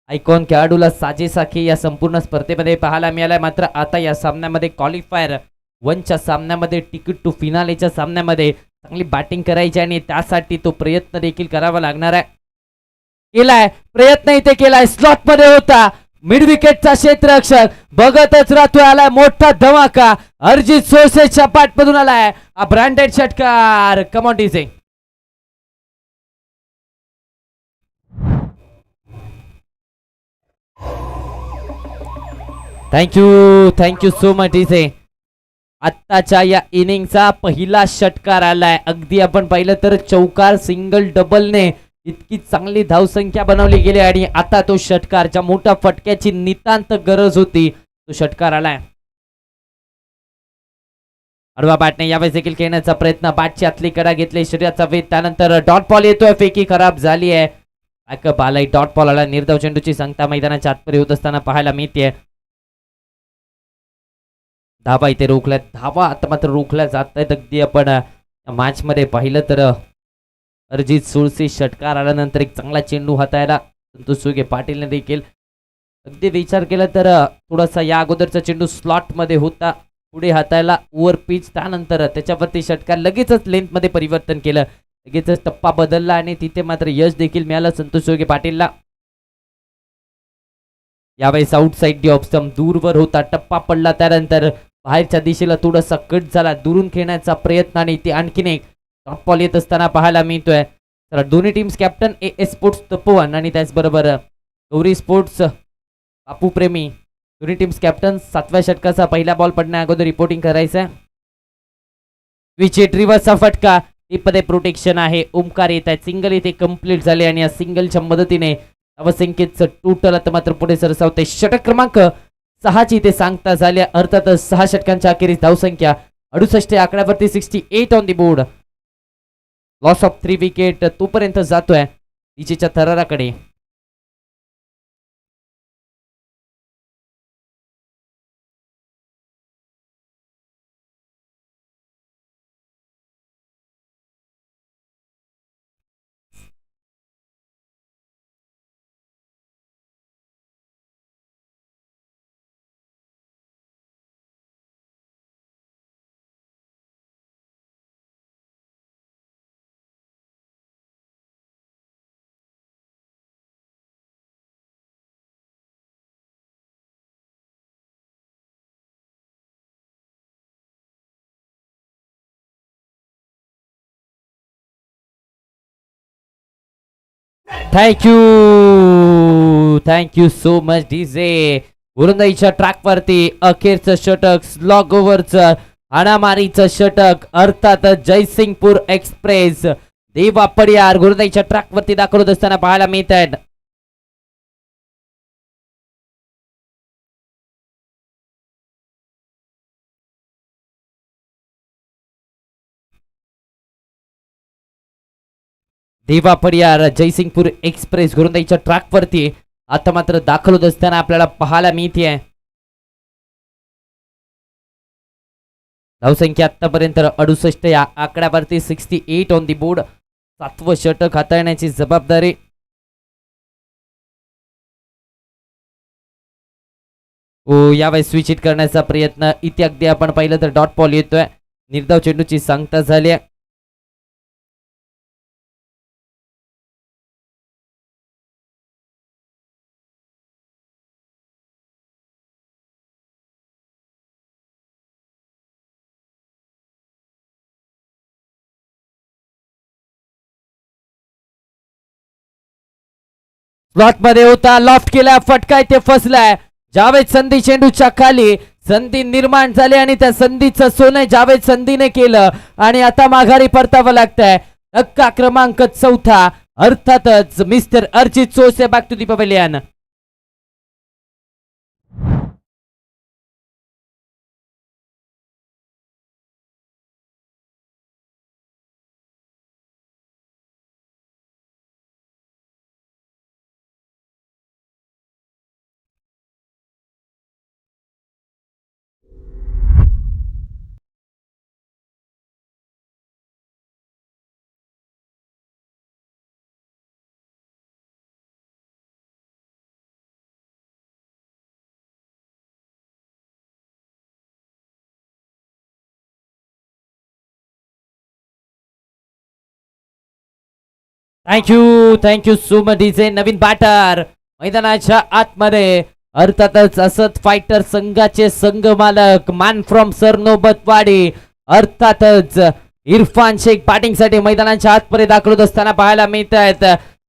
आयकॉन खेळाडूला साजेसाखी या संपूर्ण स्पर्धेमध्ये पाहायला मिळालाय. मात्र आता या सामन्यामध्ये क्वालिफायर 1च्या सामन्यामध्ये तिकीट टू फिनालेच्या सामन्यामध्ये चांगली बॅटिंग करायची आणि त्यासाठी तो प्रयत्न देखील करावा लागणार आहे. केलाय प्रयत्न इथे केलाय. स्लॉट मध्ये होता मिड विकेटचा क्षेत्ररक्षक बघतच राहतोय. आलाय मोठा धमाका. अर्जित सोळसेच्या पाठमधून आलाय हा ब्रँडेड षटकार. Come on DJ. Thank you so much DJ. आत्ताच्या या इनिंगचा पहिला षटकार आलाय. अगदी आपण पाहिलं तर चौकार सिंगल डबलने इतकी चांगली धावसंख्या बनवली गेली आणि आता तो षटकार ज्या मोठ्या फटक्याची नितांत गरज होती तो षटकार आलाय. आडवा बॅटने यावेळेस देखील खेळण्याचा प्रयत्न. बॅटची आतली कडा घेतली. शरीराचा वेध. त्यानंतर डॉट बॉल येतोय. फेकी खराब झाली आहे. बॅकअप आलाय. डॉट बॉल आला. निर्धाव चेंडूची सांगता मैदानाच्या आतमध्ये होत असताना पाहायला मिळते. धावा इथे रोखल्यात. धावा आता मात्र रोखल्या जात आहेत. अगदी आपण मॅच मध्ये पाहिलं तर अर्जित सोळसे षटकार आल्यानंतर एक चांगला चेंडू हाताळला संतोष सुळगे पाटीलने देखील. अगदी विचार केला तर थोडासा या अगोदरचा चेंडू स्लॉट मध्ये होता. पुढे हाताळला ओव्हर पिच. त्यानंतर त्याच्यावरती षटकार लगेचच लेंथ मध्ये परिवर्तन केलं. लगेचच टप्पा बदलला आणि तिथे मात्र यश देखील मिळालं संतोष सुळगे पाटीलला. यावेळेस आउटसाइड डी ऑफ स्टंप दूरवर होता. टप्पा पडला. त्यानंतर बाहेरच्या दिशेला थोडासा कट झाला. दुरून खेळण्याचा प्रयत्न आणि ते आणखीन एक टॉप बॉल येत असताना पाहायला मिळतोय. तर दोन्ही टीम्स कॅप्टन ए स्पोर्ट्स तपोवन आणि त्याचबरोबर गौरी स्पोर्ट्स बापू प्रेमी दोन्ही टीम्स कॅप्टन 7व्या षटकाचा पहिला बॉल पडण्या अगोदर रिपोर्टिंग करायचं आहे. विकेट रिव्हर्सचा फटका. मध्ये प्रोटेक्शन आहे. ओमकार येत आहे. सिंगल इथे कंप्लीट झाले आणि या सिंगलच्या मदतीने धावसंख्येचं टोटल आता मात्र पुढे सरसावते. षटक क्रमांक 6ची इथे सांगता झाल्या. अर्थातच 6 षटकांच्या अखेरीस धावसंख्या 68 आकड्यावरती 68 on the board. Loss of 3 wicket तोपर्यंत जातोय विजेच्या थराराकडे. Thank so much much. गोलंदाजीच्या ट्रॅक वरती अखेरचं षटक. स्लॉग ओव्हरचं हाणामारीचं षटक. अर्थातच जयसिंगपूर एक्सप्रेस देवा पडियार गोलंदाजीच्या ट्रॅक वरती दाखल होत असताना पाहायला मिळत आहेत. देवा पडियार जयसिंगपूर एक्सप्रेस गोलंदाजीच्या ट्रॅक वरती आता मात्र दाखल होत असताना आपल्याला पाहायला मिळते. धावसंख्या आतापर्यंत 68 या आकड्यावरती 68 ऑन दी बोर्ड. 7वं षटक हाताळण्याची जबाबदारी यावेळेस स्विच हिट करण्याचा प्रयत्न. इथे अगदी आपण पाहिलं तर डॉट बॉल येतोय. निर्धाव चेंडूची सांगता झाली. स्लॉट मध्ये होता, लॉफ्ट केला, फटका इथे फसलाय. जावेद संधी चेंडूच्या खाली, संधी निर्माण झाली आणि त्या संधीचं सोनं जावेद संधीने केलं आणि आता माघारी परतावं लागतंय. धक्का क्रमांक 4, अर्थातच mister Arjit Chose back to the pavilion. Thank you so much DJ. नवीन बॅटर मैदानाच्या आतमध्ये, अर्थातच असत फायटर संघाचे संघ मालक मॅन फ्रॉम सरनोबतवाडी, अर्थातच इरफान शेख बॅटिंग साठी मैदानाच्या आतमध्ये दाखल होत असताना पाहायला मिळत आहेत.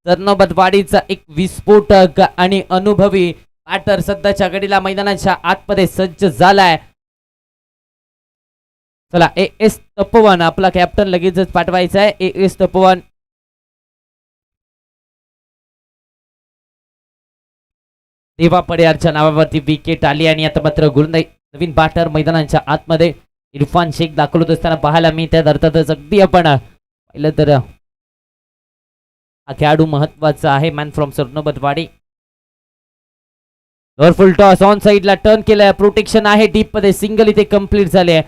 सरनोबतवाडीचा एक विस्फोटक आणि अनुभवी बॅटर सध्याच्या घडीला मैदानाच्या आतमध्ये सज्ज झालाय. चला, एस तपोवन आपला कॅप्टन लगेचच पाठवायचा आहे. एस तपोवन देवा पडियारच्या नावावरती विकेट आली आणि आता मात्र गोलंदाज नवीन बॅटर मैदानाच्या आतमध्ये इरफान शेख दाखल होत असताना पाहायला मिळतात. अर्थातच अगदी आपण पाहिलं तर हा खेळाडू महत्वाचा आहे, man from Sarnobatwadi. Full toss on साइडला टर्न केलाय, प्रोटेक्शन आहे डीप मध्ये, सिंगल इथे कंप्लीट झाले.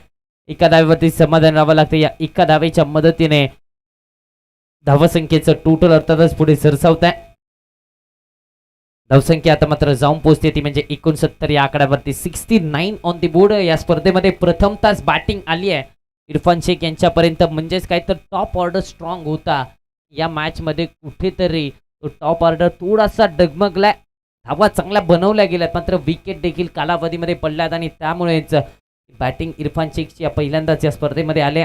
एका धावेवरती समाधान राहावं लागतं. या एका धावेच्या मदतीने धावसंख्येचं टोटल अर्थातच पुढे सरसावत आहे. धावसंख्या आता मात्र जाऊन पोहोचते ती म्हणजे 69 या आकड्यावरती. 69 ऑन दी बोर्ड. या स्पर्धेमध्ये प्रथम तास बॅटिंग आली आहे इरफान शेख यांच्यापर्यंत, म्हणजेच काय तर टॉप ऑर्डर स्ट्रॉंग होता या मॅच मध्ये. कुठेतरी तो टॉप ऑर्डर थोडासा डगमगलाय, धावा चांगल्या बनवल्या गेल्यात, मात्र विकेट देखील कालावधीमध्ये पडल्यात आणि त्यामुळेच बॅटिंग इरफान शेखची या पहिल्यांदाच या स्पर्धेमध्ये आले.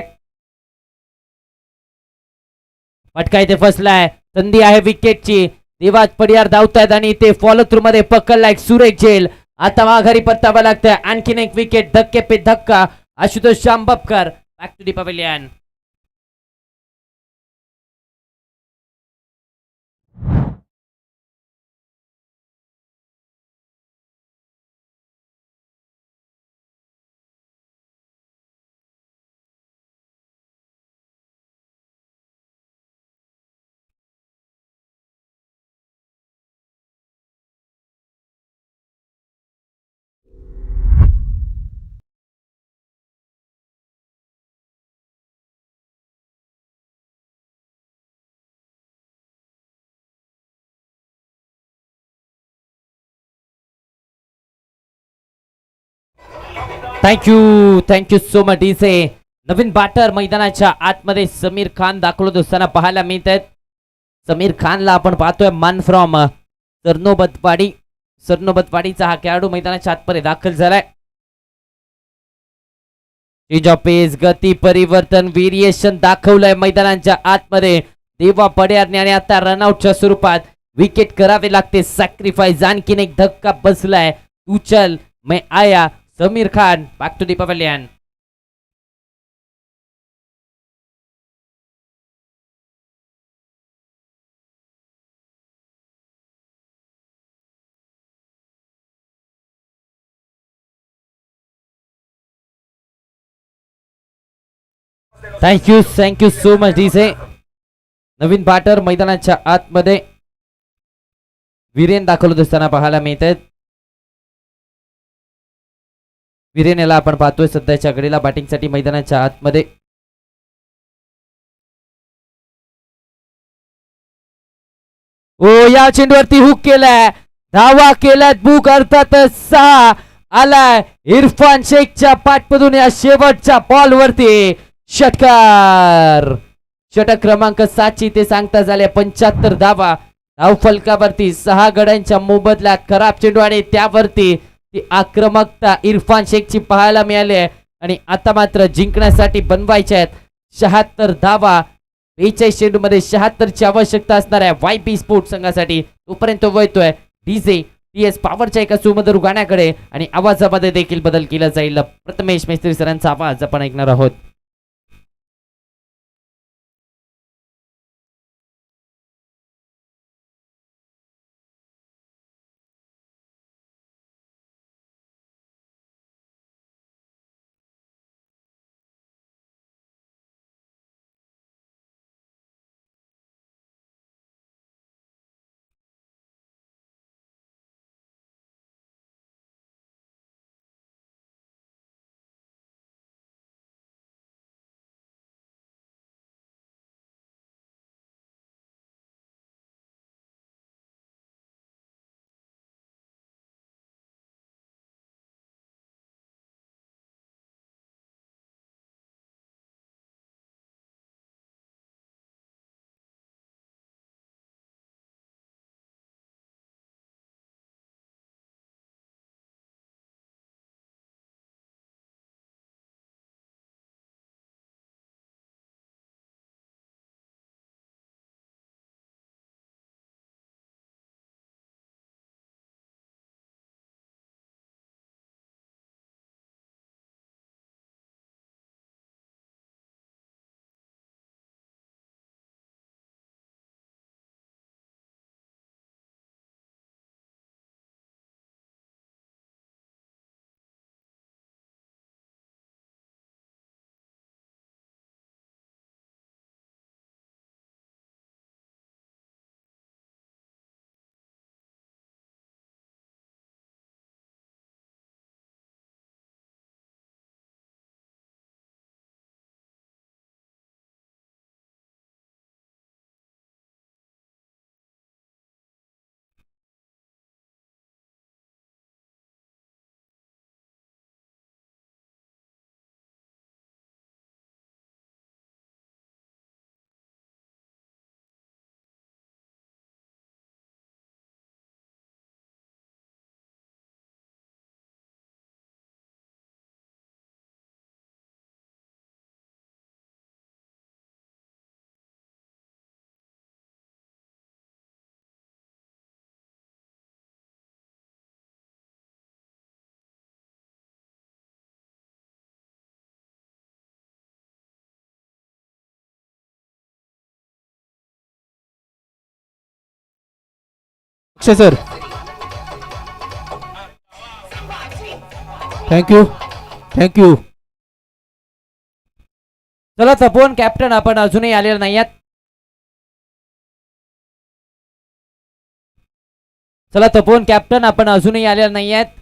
फटका इथे फसलाय, संधी आहे विकेटची. देवाज पडियार धावतायत आणि ते फॉलो थ्रू मध्ये पकडलाय सुरेख झेल. आता माघारी परतावा लागतंय. आणखीन एक विकेट, धक्के पे धक्का. Ashutosh Shambapkar back to the pavilion. Thank you so much DJ. नवीन बॅटर मैदानाच्या आतमध्ये समीर खान दाखल होत असताना पाहायला मिळत आहेत. समीर खानला आपण पाहतोय, मन फ्रॉम सरनोबतवाडीचा हा खेळाडू मैदानाच्या आतमध्ये दाखल झालाय. चेंज ऑफ पेस, गती परिवर्तन, व्हेरिएशन दाखवलंय मैदानाच्या आतमध्ये देवा पडियारने आणि आता रनआउटच्या स्वरूपात विकेट करावे लागते. सॅक्रिफाईस, आणखीन एक धक्का बसलाय. तू चल मैं आया. Sameer Khan back to the pavilion. Thank you so much DJ. नवीन बॅटर मैदानाच्या आतमध्ये वीरेन दाखल होत असताना पाहायला मिळत आहेत. वीरेन याला आपण पाहतोय सध्याच्या घडीला बॅटिंगसाठी मैदानाच्या आतमध्ये. ओ या चेंडूवरती हुक केलाय, धावा केल्यात बुक, अर्थातच 6 आलाय इरफान शेखच्या पाठमधून या शेवटच्या बॉल वरती. षटकार, षटक क्रमांक 7 ते सांगता झाले 75 धावा धाव फलकावरती. 6 गड्यांच्या मोबदल्यात खराब चेंडू आणि त्यावरती ती आक्रमकता इरफान शेखची पाहायला मिळाली आहे आणि आता मात्र जिंकण्यासाठी बनवायच्या आहेत 76 धावा. 42 चेंडू मध्ये 76 ची आवश्यकता असणार आहे वायपी स्पोर्ट्स संघासाठी. तोपर्यंत तो वळतोय डीजे टीएस पॉवरच्या एका सुमधुर गाण्याकडे आणि आवाजामध्ये देखील बदल केला जाईल. प्रथमेश मेस्त्री सरांचा आवाज आपण ऐकणार आहोत. अक्षय सर, थँक्यू थँक्यू. चला तपोवन कॅप्टन आपण अजूनही आलेला नाही आहात. चला तपोवन कॅप्टन आपण अजूनही आलेला नाही आहेत.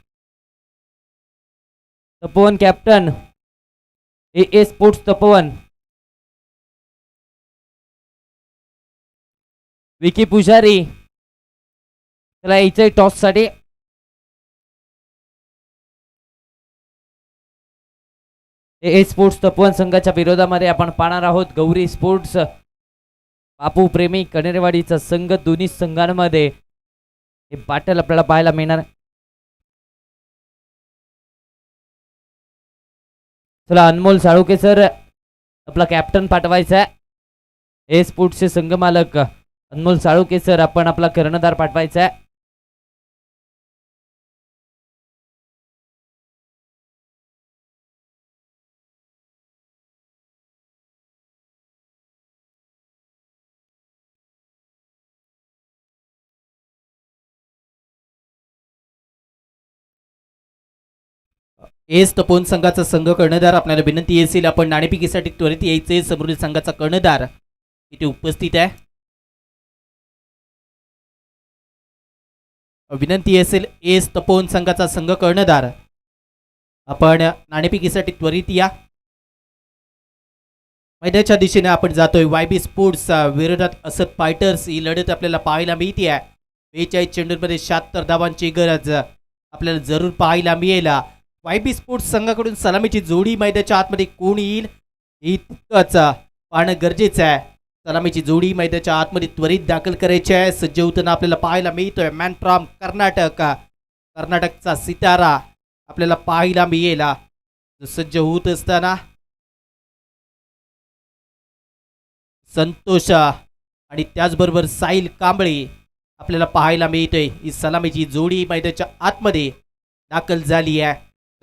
तपोवन कॅप्टन ए स्पोर्ट्स तपोवन. विकी पुजारी चला यायचंय टॉस साठी. ए स्पोर्ट्स तपोवन संघाच्या विरोधामध्ये आपण पाहणार आहोत गौरी स्पोर्ट्स बापू प्रेमी कनेरवाडीचा संघ. दोन्ही संघांमध्ये हे बॅटल आपल्याला पाहायला मिळणार. चला अनमोल साळुके सर आपला कॅप्टन पाठवायचा आहे. ए स्पोर्ट्सचे संघ मालक अनमोल साळुके सर आपण आपला कर्णधार पाठवायचा आहे. एस तपोवन संघाचा संघ कर्णधार आपल्याला विनंती येईल आपण नाणेफेकीसाठी त्वरित यायचे. समृद्धी संघाचा कर्णधार इथे उपस्थित आहे. विनंती असेल एस तपोवन संघाचा संघ कर्णधार आपण नाणेफेकीसाठी त्वरित या. मैदानाच्या दिशेने आपण जातोय. वायबी स्पोर्ट्स विरोधात असत फायटर्स ही लढत आपल्याला पाहायला मिळते आहे. 42 चेंडूंमध्ये 76 धावांची गरज आपल्याला जरूर पाहायला मिळेल. वायबी स्पोर्ट्स संघाकडून सलामीची जोडी मैदानाच्या आतमध्ये कोण येईल हे तितकंच पाहणं गरजेचं आहे. सलामीची जोडी मैदानाच्या आतमध्ये त्वरित दाखल करायची आहे. सज्ज होताना आपल्याला पाहायला मिळतोय मॅन फ्रॉम कर्नाटक. कर्नाटकचा सितारा आपल्याला पाहायला मिळेल. सज्ज होत असताना संतोष आणि त्याचबरोबर साहिल कांबळे आपल्याला पाहायला मिळतोय. ही सलामीची जोडी मैदानाच्या आतमध्ये दाखल झाली आहे.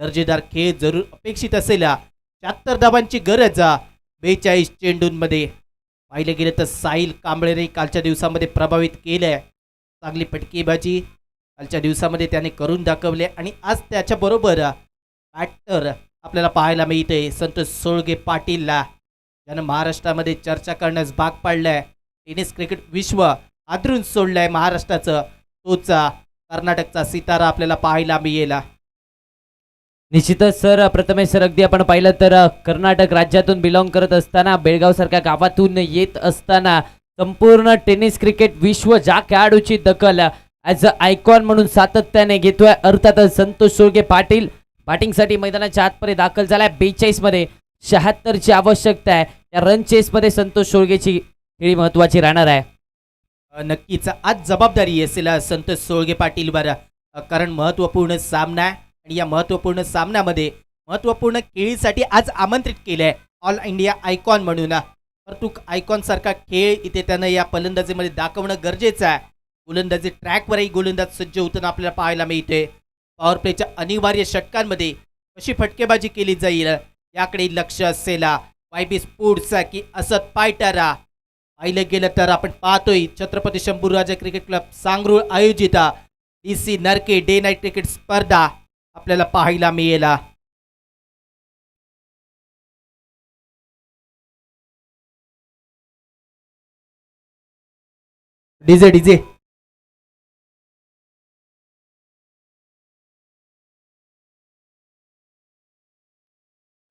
दर्जेदार खेळ जरूर अपेक्षित असलेल्या 76 धावांची गरज 42 चेंडूंमध्ये. पाहिलं गेलं तर साहिल कांबळेने कालच्या दिवसामध्ये प्रभावित केलंय. चांगली फटकेबाजी कालच्या दिवसामध्ये त्याने करून दाखवले आणि आज त्याच्याबरोबर बॅटर आपल्याला पाहायला मिळते संतोष सोळगे पाटीलला, ज्यानं महाराष्ट्रामध्ये चर्चा करण्यास भाग पाडलाय. टेनिस क्रिकेट विश्व आदरून सोडलंय महाराष्ट्राचं. तोच कर्नाटकचा सितारा आपल्याला पाहायला मिळेल. निश्चितच सर, प्रथमेश सर, अगदी आपण पाहिलं तर कर्नाटक राज्यातून बिलॉंग करत असताना, बेळगाव सारख्या गावातून येत असताना संपूर्ण टेनिस क्रिकेट विश्व ज्या खेळाडूची दखल ॲज अ आयकॉन म्हणून सातत्याने घेतोय, अर्थातच संतोष सोळगे पाटील बॅटिंगसाठी मैदानाच्या आतमध्ये दाखल झालाय. 42 मध्ये 76 ची आवश्यकता आहे. या रन चेस मध्ये संतोष सोळगेची खेळी महत्वाची राहणार आहे. नक्कीच आज जबाबदारी असेल संतोष सोळगे पाटीलवर, कारण महत्त्वपूर्ण सामना आहे आणि या महत्त्वपूर्ण सामन्यामध्ये महत्त्वपूर्ण खेळीसाठी आज आमंत्रित केलं आहे ऑल इंडिया आयकॉन म्हणून. परंतु आयकॉन सारखा खेळ इथे त्यानं या फलंदाजीमध्ये दाखवणं गरजेचं आहे. गोलंदाजी ट्रॅकवरही गोलंदाज सज्ज होताना आपल्याला पाहायला मिळते. पॉवर प्लेच्या अनिवार्य षटकांमध्ये कशी फटकेबाजी केली जाईल याकडे लक्ष असेला वायबी स्पोर्ट्स की असत पायटारा. पाहिलं गेलं तर आपण पाहतोय छत्रपती शंभूराजा क्रिकेट क्लब सांगरूळ आयोजित DC नरके डे नाईट क्रिकेट स्पर्धा आपल्याला पाहायला मिळेल. डीजे डीजे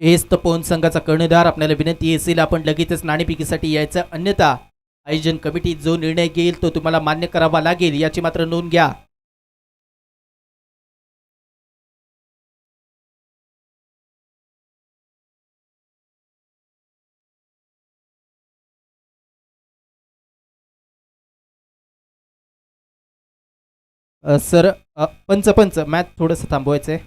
एस तपोन संघाचा कर्णधार, आपल्याला विनंती असेल आपण लगेचच नाणेफेकीसाठी यायचं, अन्यथा आयोजन कमिटी जो निर्णय घेईल तो तुम्हाला मान्य करावा लागेल याची मात्र नोंद घ्या. सर, पंच पंच मॅच थोडंसं थांबवायचं आहे.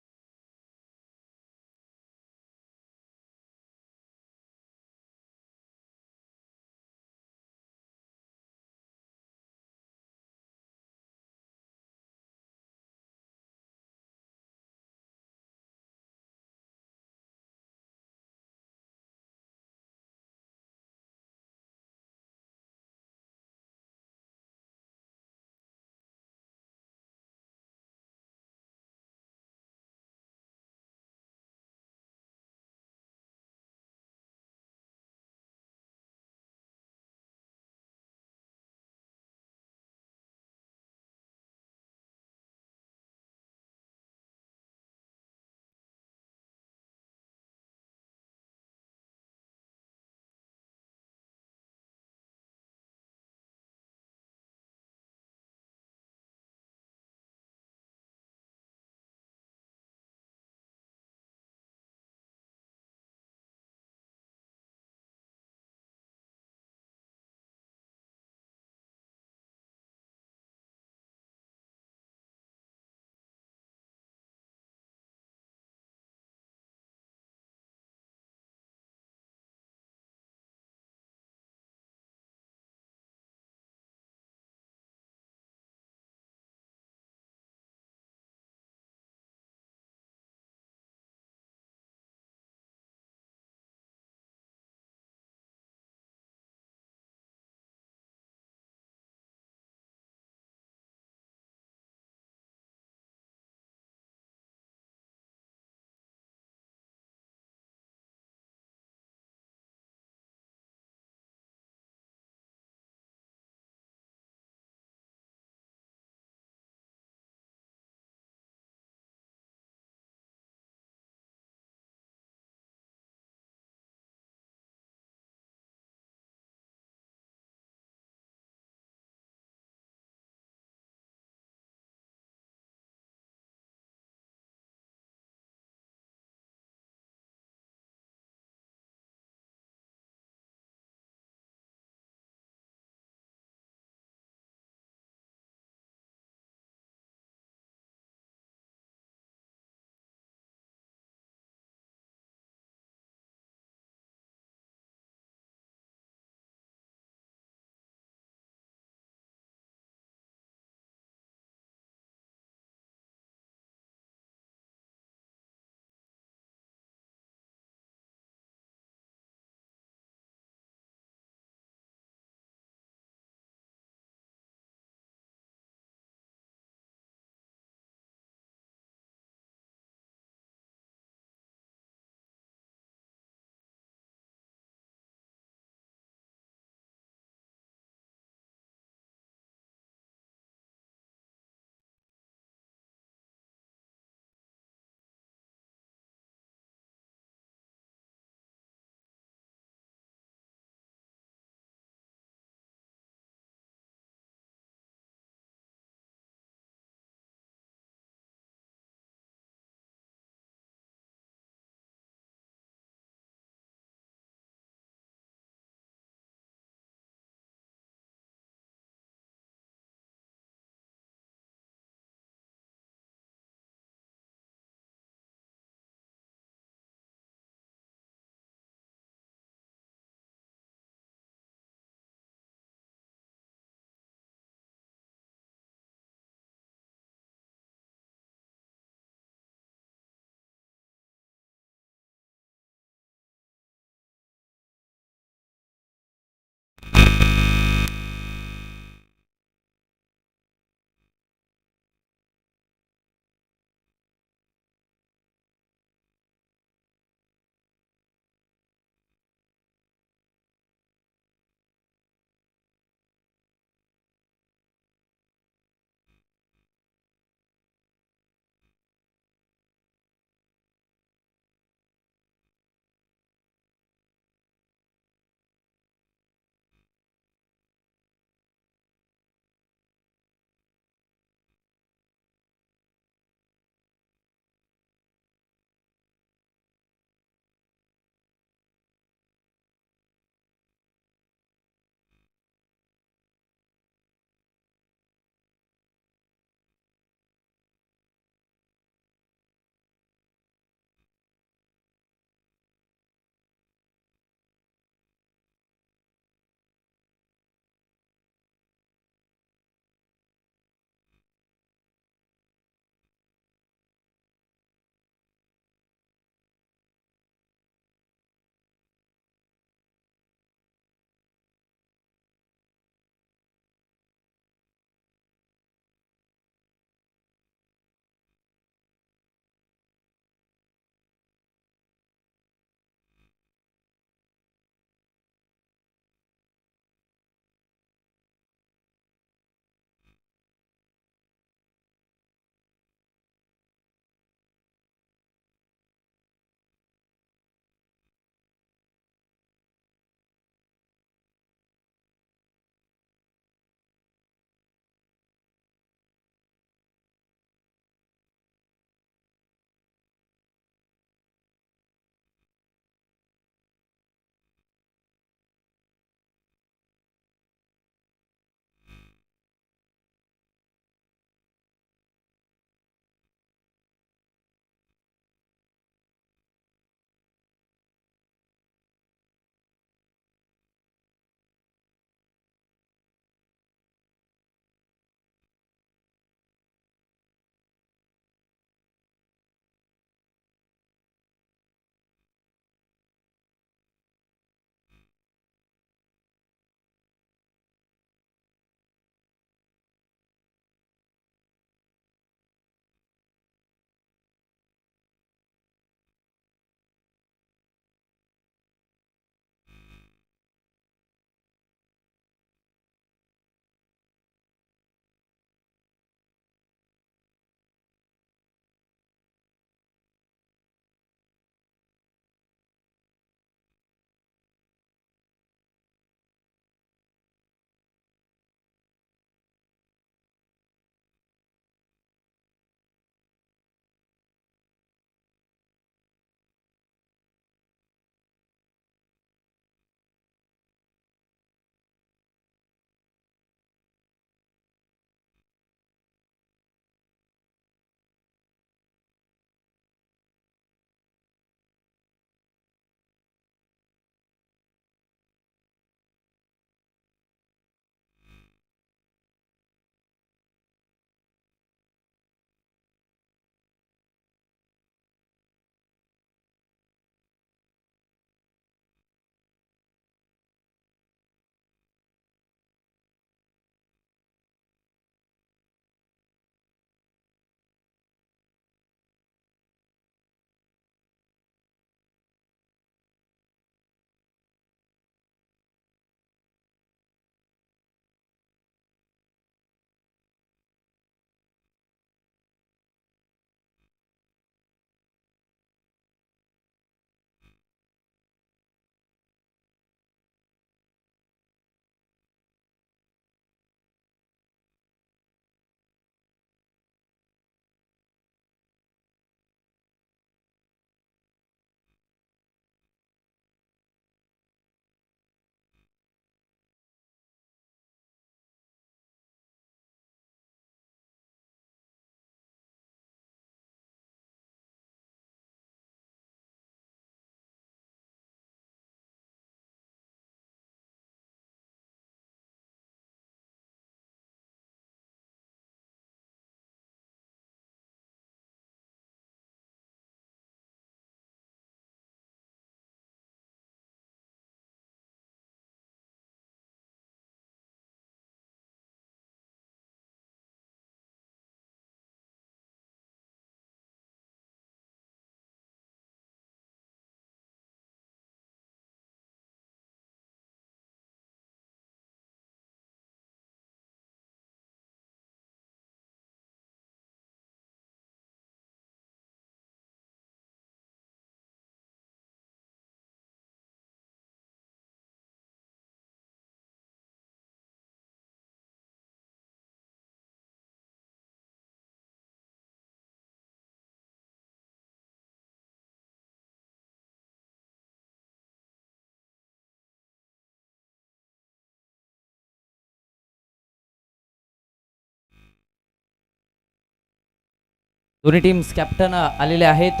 दोन्ही टीम्स कॅप्टन आलेले आहेत.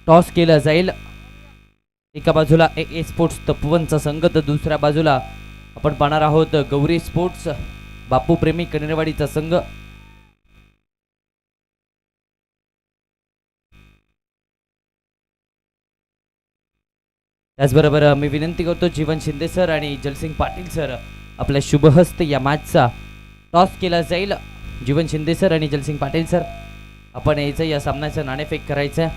टॉस केला जाईल. एका बाजूला ए स्पोर्ट्स तपोवनचा संघ तर दुसऱ्या बाजूला आपण पाहणार आहोत गौरी स्पोर्ट्स बापू प्रेमी कनेरवाडीचा संघ. त्याचबरोबर मी विनंती करतो जीवन शिंदे सर आणि जलसिंग पाटील सर आपल्या शुभहस्त या मॅचचा टॉस केला जाईल. जीवन शिंदे सर आणि जलसिंग पाटील सर आपण यायचं या सामन्याचं नाणेफेक करायचं.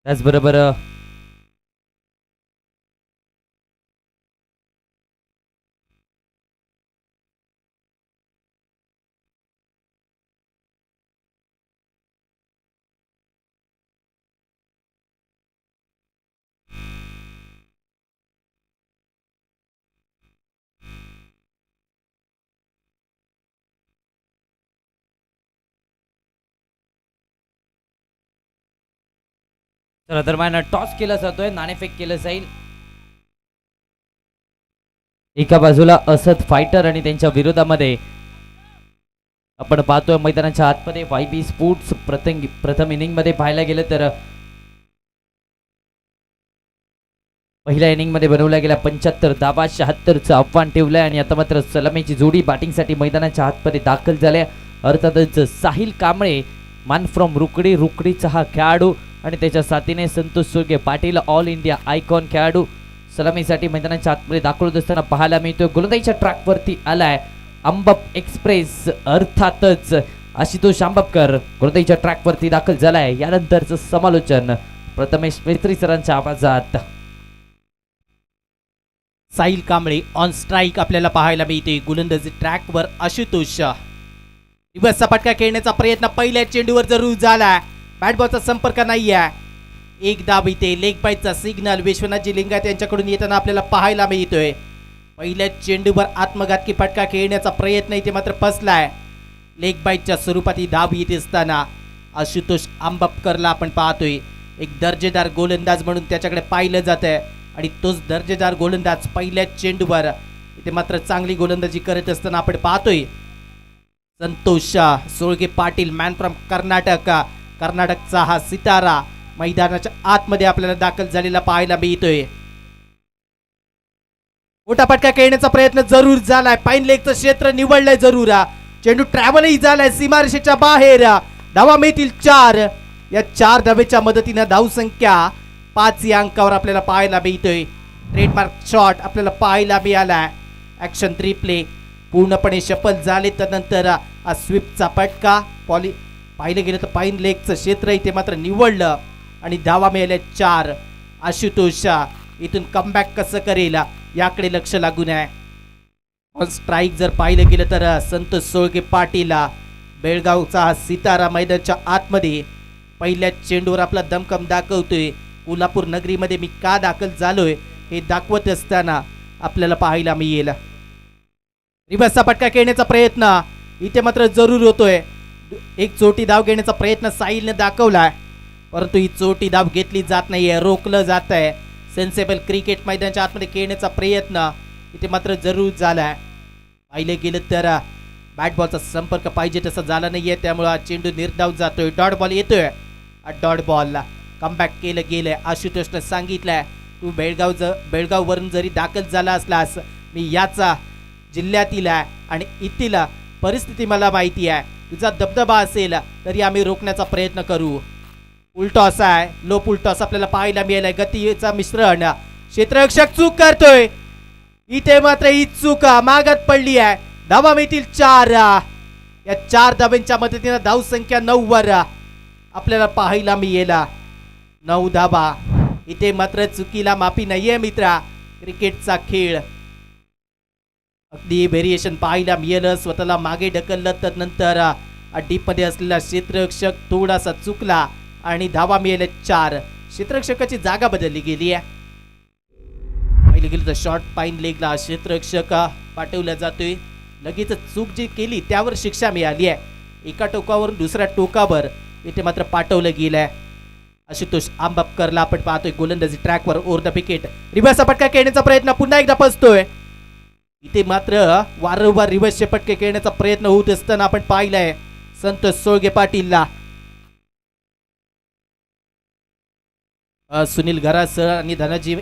त्याचबरोबर तर दरम्यान टॉस केला जातोय. नाणेफेक केलं जाईल. एका बाजूला असद फायटर आणि त्यांच्या विरोधामध्ये आपण पाहतोय मैदानाच्या आतमध्ये वायबी स्पोर्ट्स. प्रथम इनिंग मध्ये पाहायला गेलं तर पहिल्या इनिंग मध्ये बनवल्या गेल्या 75 धावा 76चं आव्हान ठेवलंय आणि आता मात्र सलामीची जोडी बॅटिंगसाठी मैदानाच्या आतमध्ये दाखल झाल्या. अर्थातच साहिल कांबळे मान फ्रॉम रुकडीचा हा खेळाडू आणि त्याच्या साथीने Santosh Surge Patil all India icon खेळाडू सलामीसाठी मैदानाच्या आतमध्ये दाखल होत असताना पाहायला मिळतोय. गोलंदाजीच्या ट्रॅकवरती आलाय अंबप एक्सप्रेस अर्थातच आशुतोष आंबपकर गोलंदाजीच्या ट्रॅकवरती दाखल झालाय. यानंतरचं समालोचन प्रथमेश मेत्री सरांच्या आवाजात. साहिल कांबळे ऑन स्ट्राईक आपल्याला पाहायला मिळते. गोलंदाजी ट्रॅकवर आशुतोष. रिव्हर्सचा फटका खेळण्याचा प्रयत्न पहिल्या चेंडूवर जरूर झाला. बॅट बॉलचा संपर्क नाही आहे. एक धाव इथे लेग बाईटचा सिग्नल विश्वनाथजी लिंगायत यांच्याकडून येताना आपल्याला पाहायला मिळतोय. पहिल्या चेंडूवर आत्मघातकी फटका खेळण्याचा प्रयत्न इथे मात्र फसलाय. लेग बाईटच्या स्वरूपात ही धाव येत असताना आशुतोष आंबपकरला आपण पाहतोय. एक दर्जेदार गोलंदाज म्हणून त्याच्याकडे पाहिलं जात आहे आणि तोच दर्जेदार गोलंदाज पहिल्या चेंडूवर इथे मात्र चांगली गोलंदाजी करत असताना आपण पाहतोय. संतोष सुर्गे पाटील मॅन फ्रॉम कर्नाटकचा हा सितारा मैदानाच्या आतमध्ये आपल्याला दाखल झालेला पाहायला मिळतोय. मोठा फटका खेळण्याचा प्रयत्न जरूर झालाय. पाईन लेगचं क्षेत्र निवडलंय जरूर. चेंडू ट्रॅव्हलही झालाय सीमारेषेच्या बाहेर. धावा मिळतील 4. या 4 धावेच्या मदतीनं धावसंख्या 5 या अंकावर आपल्याला पाहायला मिळतोय. ट्रेडमार्क शॉट आपल्याला पाहायला मिळालाय. ऍक्शन 3 प्ले पूर्णपणे सफल झाले. त्यानंतर स्वीपचा फटका पाहिलं गेलं तर पाईन लेगचं क्षेत्र इथे मात्र निवडलं आणि धावा मिळाल्या 4. आशुतोष इथून कमबॅक कसं करेल याकडे लक्ष लागून आहे. ऑन स्ट्राईक जर पाहिलं गेलं तर संतोष सुर्गे पाटील बेळगावचा हा सितारा मैदानाच्या आतमध्ये पहिल्या चेंडूवर आपला दमखम दाखवतोय. कोल्हापूर नगरीमध्ये मी का दाखल झालोय हे दाखवत असताना आपल्याला पाहायला मिळेल. रिव्हर्सचा फटका खेळण्याचा प्रयत्न इथे मात्र जरूर होतोय. एक चोटी धाव घेण्याचा प्रयत्न साहिलने दाखवलाय परंतु ही चोटी धाव घेतली जात नाहीये. रोखलं जात आहे. सेन्सेबल क्रिकेट मैदानाच्या आतमध्ये खेळण्याचा प्रयत्न इथे मात्र जरूर झालाय. पाहिले गेलं तर बॅट बॉलचा संपर्क पाहिजे तसा झाला नाहीये त्यामुळे हा चेंडू निर्धाव जातोय. डॉट बॉल येतोय. डॉट बॉलला कमबॅक केलं गेलंय. आशुतोषने सांगितलंय तू बेळगाववरून जरी दाखल झाला असलास मी याचा जिल्ह्यातील आहे आणि इथील परिस्थिती मला माहिती आहे. तुझा दबदबा असेल तरी आम्ही रोखण्याचा प्रयत्न करू. उलटॉस आहे. लो पुलटॉस आपल्याला पाहायला मिळालाय. गतीचा मिश्रण क्षेत्ररक्षक चूक करतोय. इथे मात्र ही चूक मागात पडली आहे. धावा मिळतील 4. या 4 धावांच्या मदतीने धावसंख्या 9 वर आपल्याला पाहायला मिळेल. 9 धावा. इथे मात्र चुकीला माफी नाहीये मित्रा. क्रिकेटचा खेळ अगदी व्हेरिएशन पाहायला मिळेल. स्वतःला मागे ढकललं तर नंतर डीप मध्ये असलेला क्षेत्ररक्षक थोडासा चुकला आणि धावा मिळाल्या 4. क्षेत्ररक्षकाची जागा बदलली गेली आहे. पाहिलं गेलं तर शॉर्ट पाईन लेगला क्षेत्ररक्षक पाठवला जातोय. लगेच चूक जी केली त्यावर शिक्षा मिळाली आहे. एका टोकावरून दुसऱ्या टोकावर इथे मात्र पाठवलं गेलंय. आशुतोष आंबपकरला आपण पाहतोय गोलंदाजी ट्रॅकवर ओव्हर द विकेट. रिव्हर्सचा फटका खेळण्याचा प्रयत्न पुन्हा एकदा फसतोय. इथे मात्र वारंवार रिव्हर्सचे फटके खेळण्याचा प्रयत्न होत असताना आपण पाहिलंय संतोष सोळगे पाटीलला. सुनील गरा सर आणि धनाजी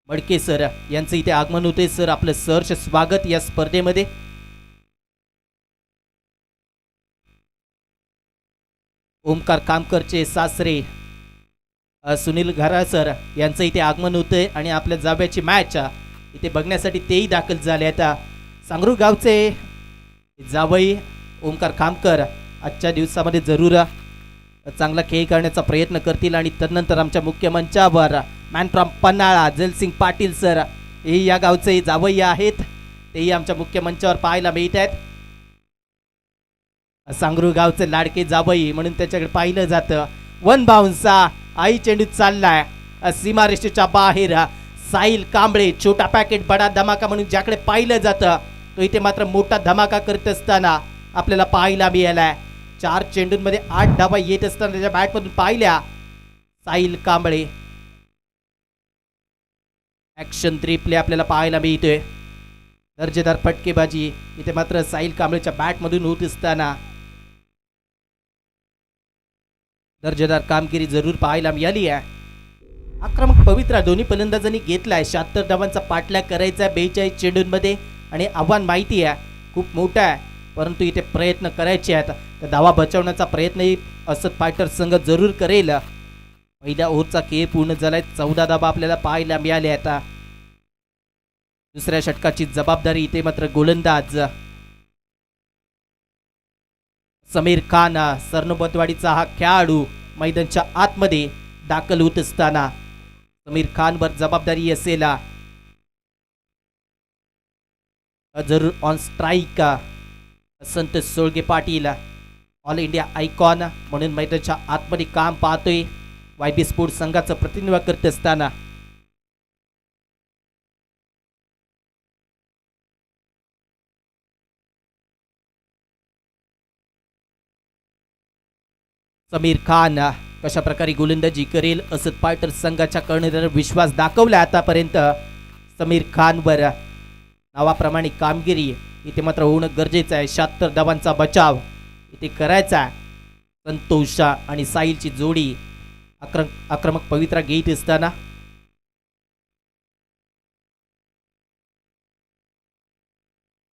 मडके सर यांचं इथे आगमन होते. सर आपलं सहर्ष स्वागत या स्पर्धेमध्ये. ओमकार कामकरचे सासरे सुनील घरा सर यांचं इथे आगमन होतंय आणि आपल्या जाव्याची मॅच इथे बघण्यासाठी तेही दाखल झाले. आता सांगरू गावचे जावई ओमकार कामकर आजच्या दिवसामध्ये जरूर चांगला खेळ करण्याचा प्रयत्न करतील आणि तदनंतर आमच्या मुख्य मंचावर man from Panhala Jalsing Patil sir हे या गावचे जावई आहेत, तेही आमच्या मुख्य मंचावर पाहायला मिळत आहेत. सांगरू गावचे लाडके जावई म्हणून त्याच्याकडे पाहिलं जातं. वन बाउन्सा आई चेंडू चाललाय सीमारेषेच्या बाहेर. साहिल कांबळे छोटा पॅकेट बडा धमाका म्हणून ज्याकडे पाहिलं जातं तो इथे मात्र मोठा धमाका करत असताना आपल्याला पाहायला मिळालाय. 4 चेंडूंमध्ये 8 धावा येत असताना त्याच्या बॅटमधून पाहिल्या साहिल कांबळे. ऍक्शन 3 प्ले आपल्याला पाहायला मिळतोय. दर्जेदार फटकेबाजी इथे मात्र साहिल कांबळेच्या बॅटमधून होत असताना दर्जेदार कामगिरी जरूर पाहायला मिळाली आहे. आक्रमक पवित्रा दोन्ही फलंदाजांनी घेतलाय. 76 धावांचा पाठलाग करायचा आहे 42 चेंडूंमध्ये आणि आव्हान माहिती आहे खूप मोठं आहे, परंतु इथे प्रयत्न करायचे आहेत. तर धावा बचावण्याचा प्रयत्नही असत फायटर संघ जरूर करेल. पहिल्या ओव्हरचा खेळ पूर्ण झालाय. 14 धावा आपल्याला पाहायला मिळाल्या. आता दुसऱ्या षटकाची जबाबदारी इथे मात्र गोलंदाज समीर खान सरनोबतवाडीचा हा खेळाडू मैदानच्या आतमध्ये दाखल होत असताना समीर खानवर जबाबदारी असेल जरूर on strike Santosh Solge Patil all India icon म्हणून मैदानाच्या आतमध्ये काम पाहतोय. वायबी स्पोर्ट्स संघाचं प्रतिनिधित्व करत असताना समीर खान कशा प्रकारे गोलंदाजी करेल असत फायटर संघाच्या कर्णधार विश्वास दाखवला आतापर्यंत. समीर खानवर नावाप्रमाणे कामगिरी इथे मात्र होणं गरजेचं आहे. 76 धावांचा बचाव इथे करायचा आहे. संतोष आणि साहिलची जोडी आक्रमक पवित्रा घेत असताना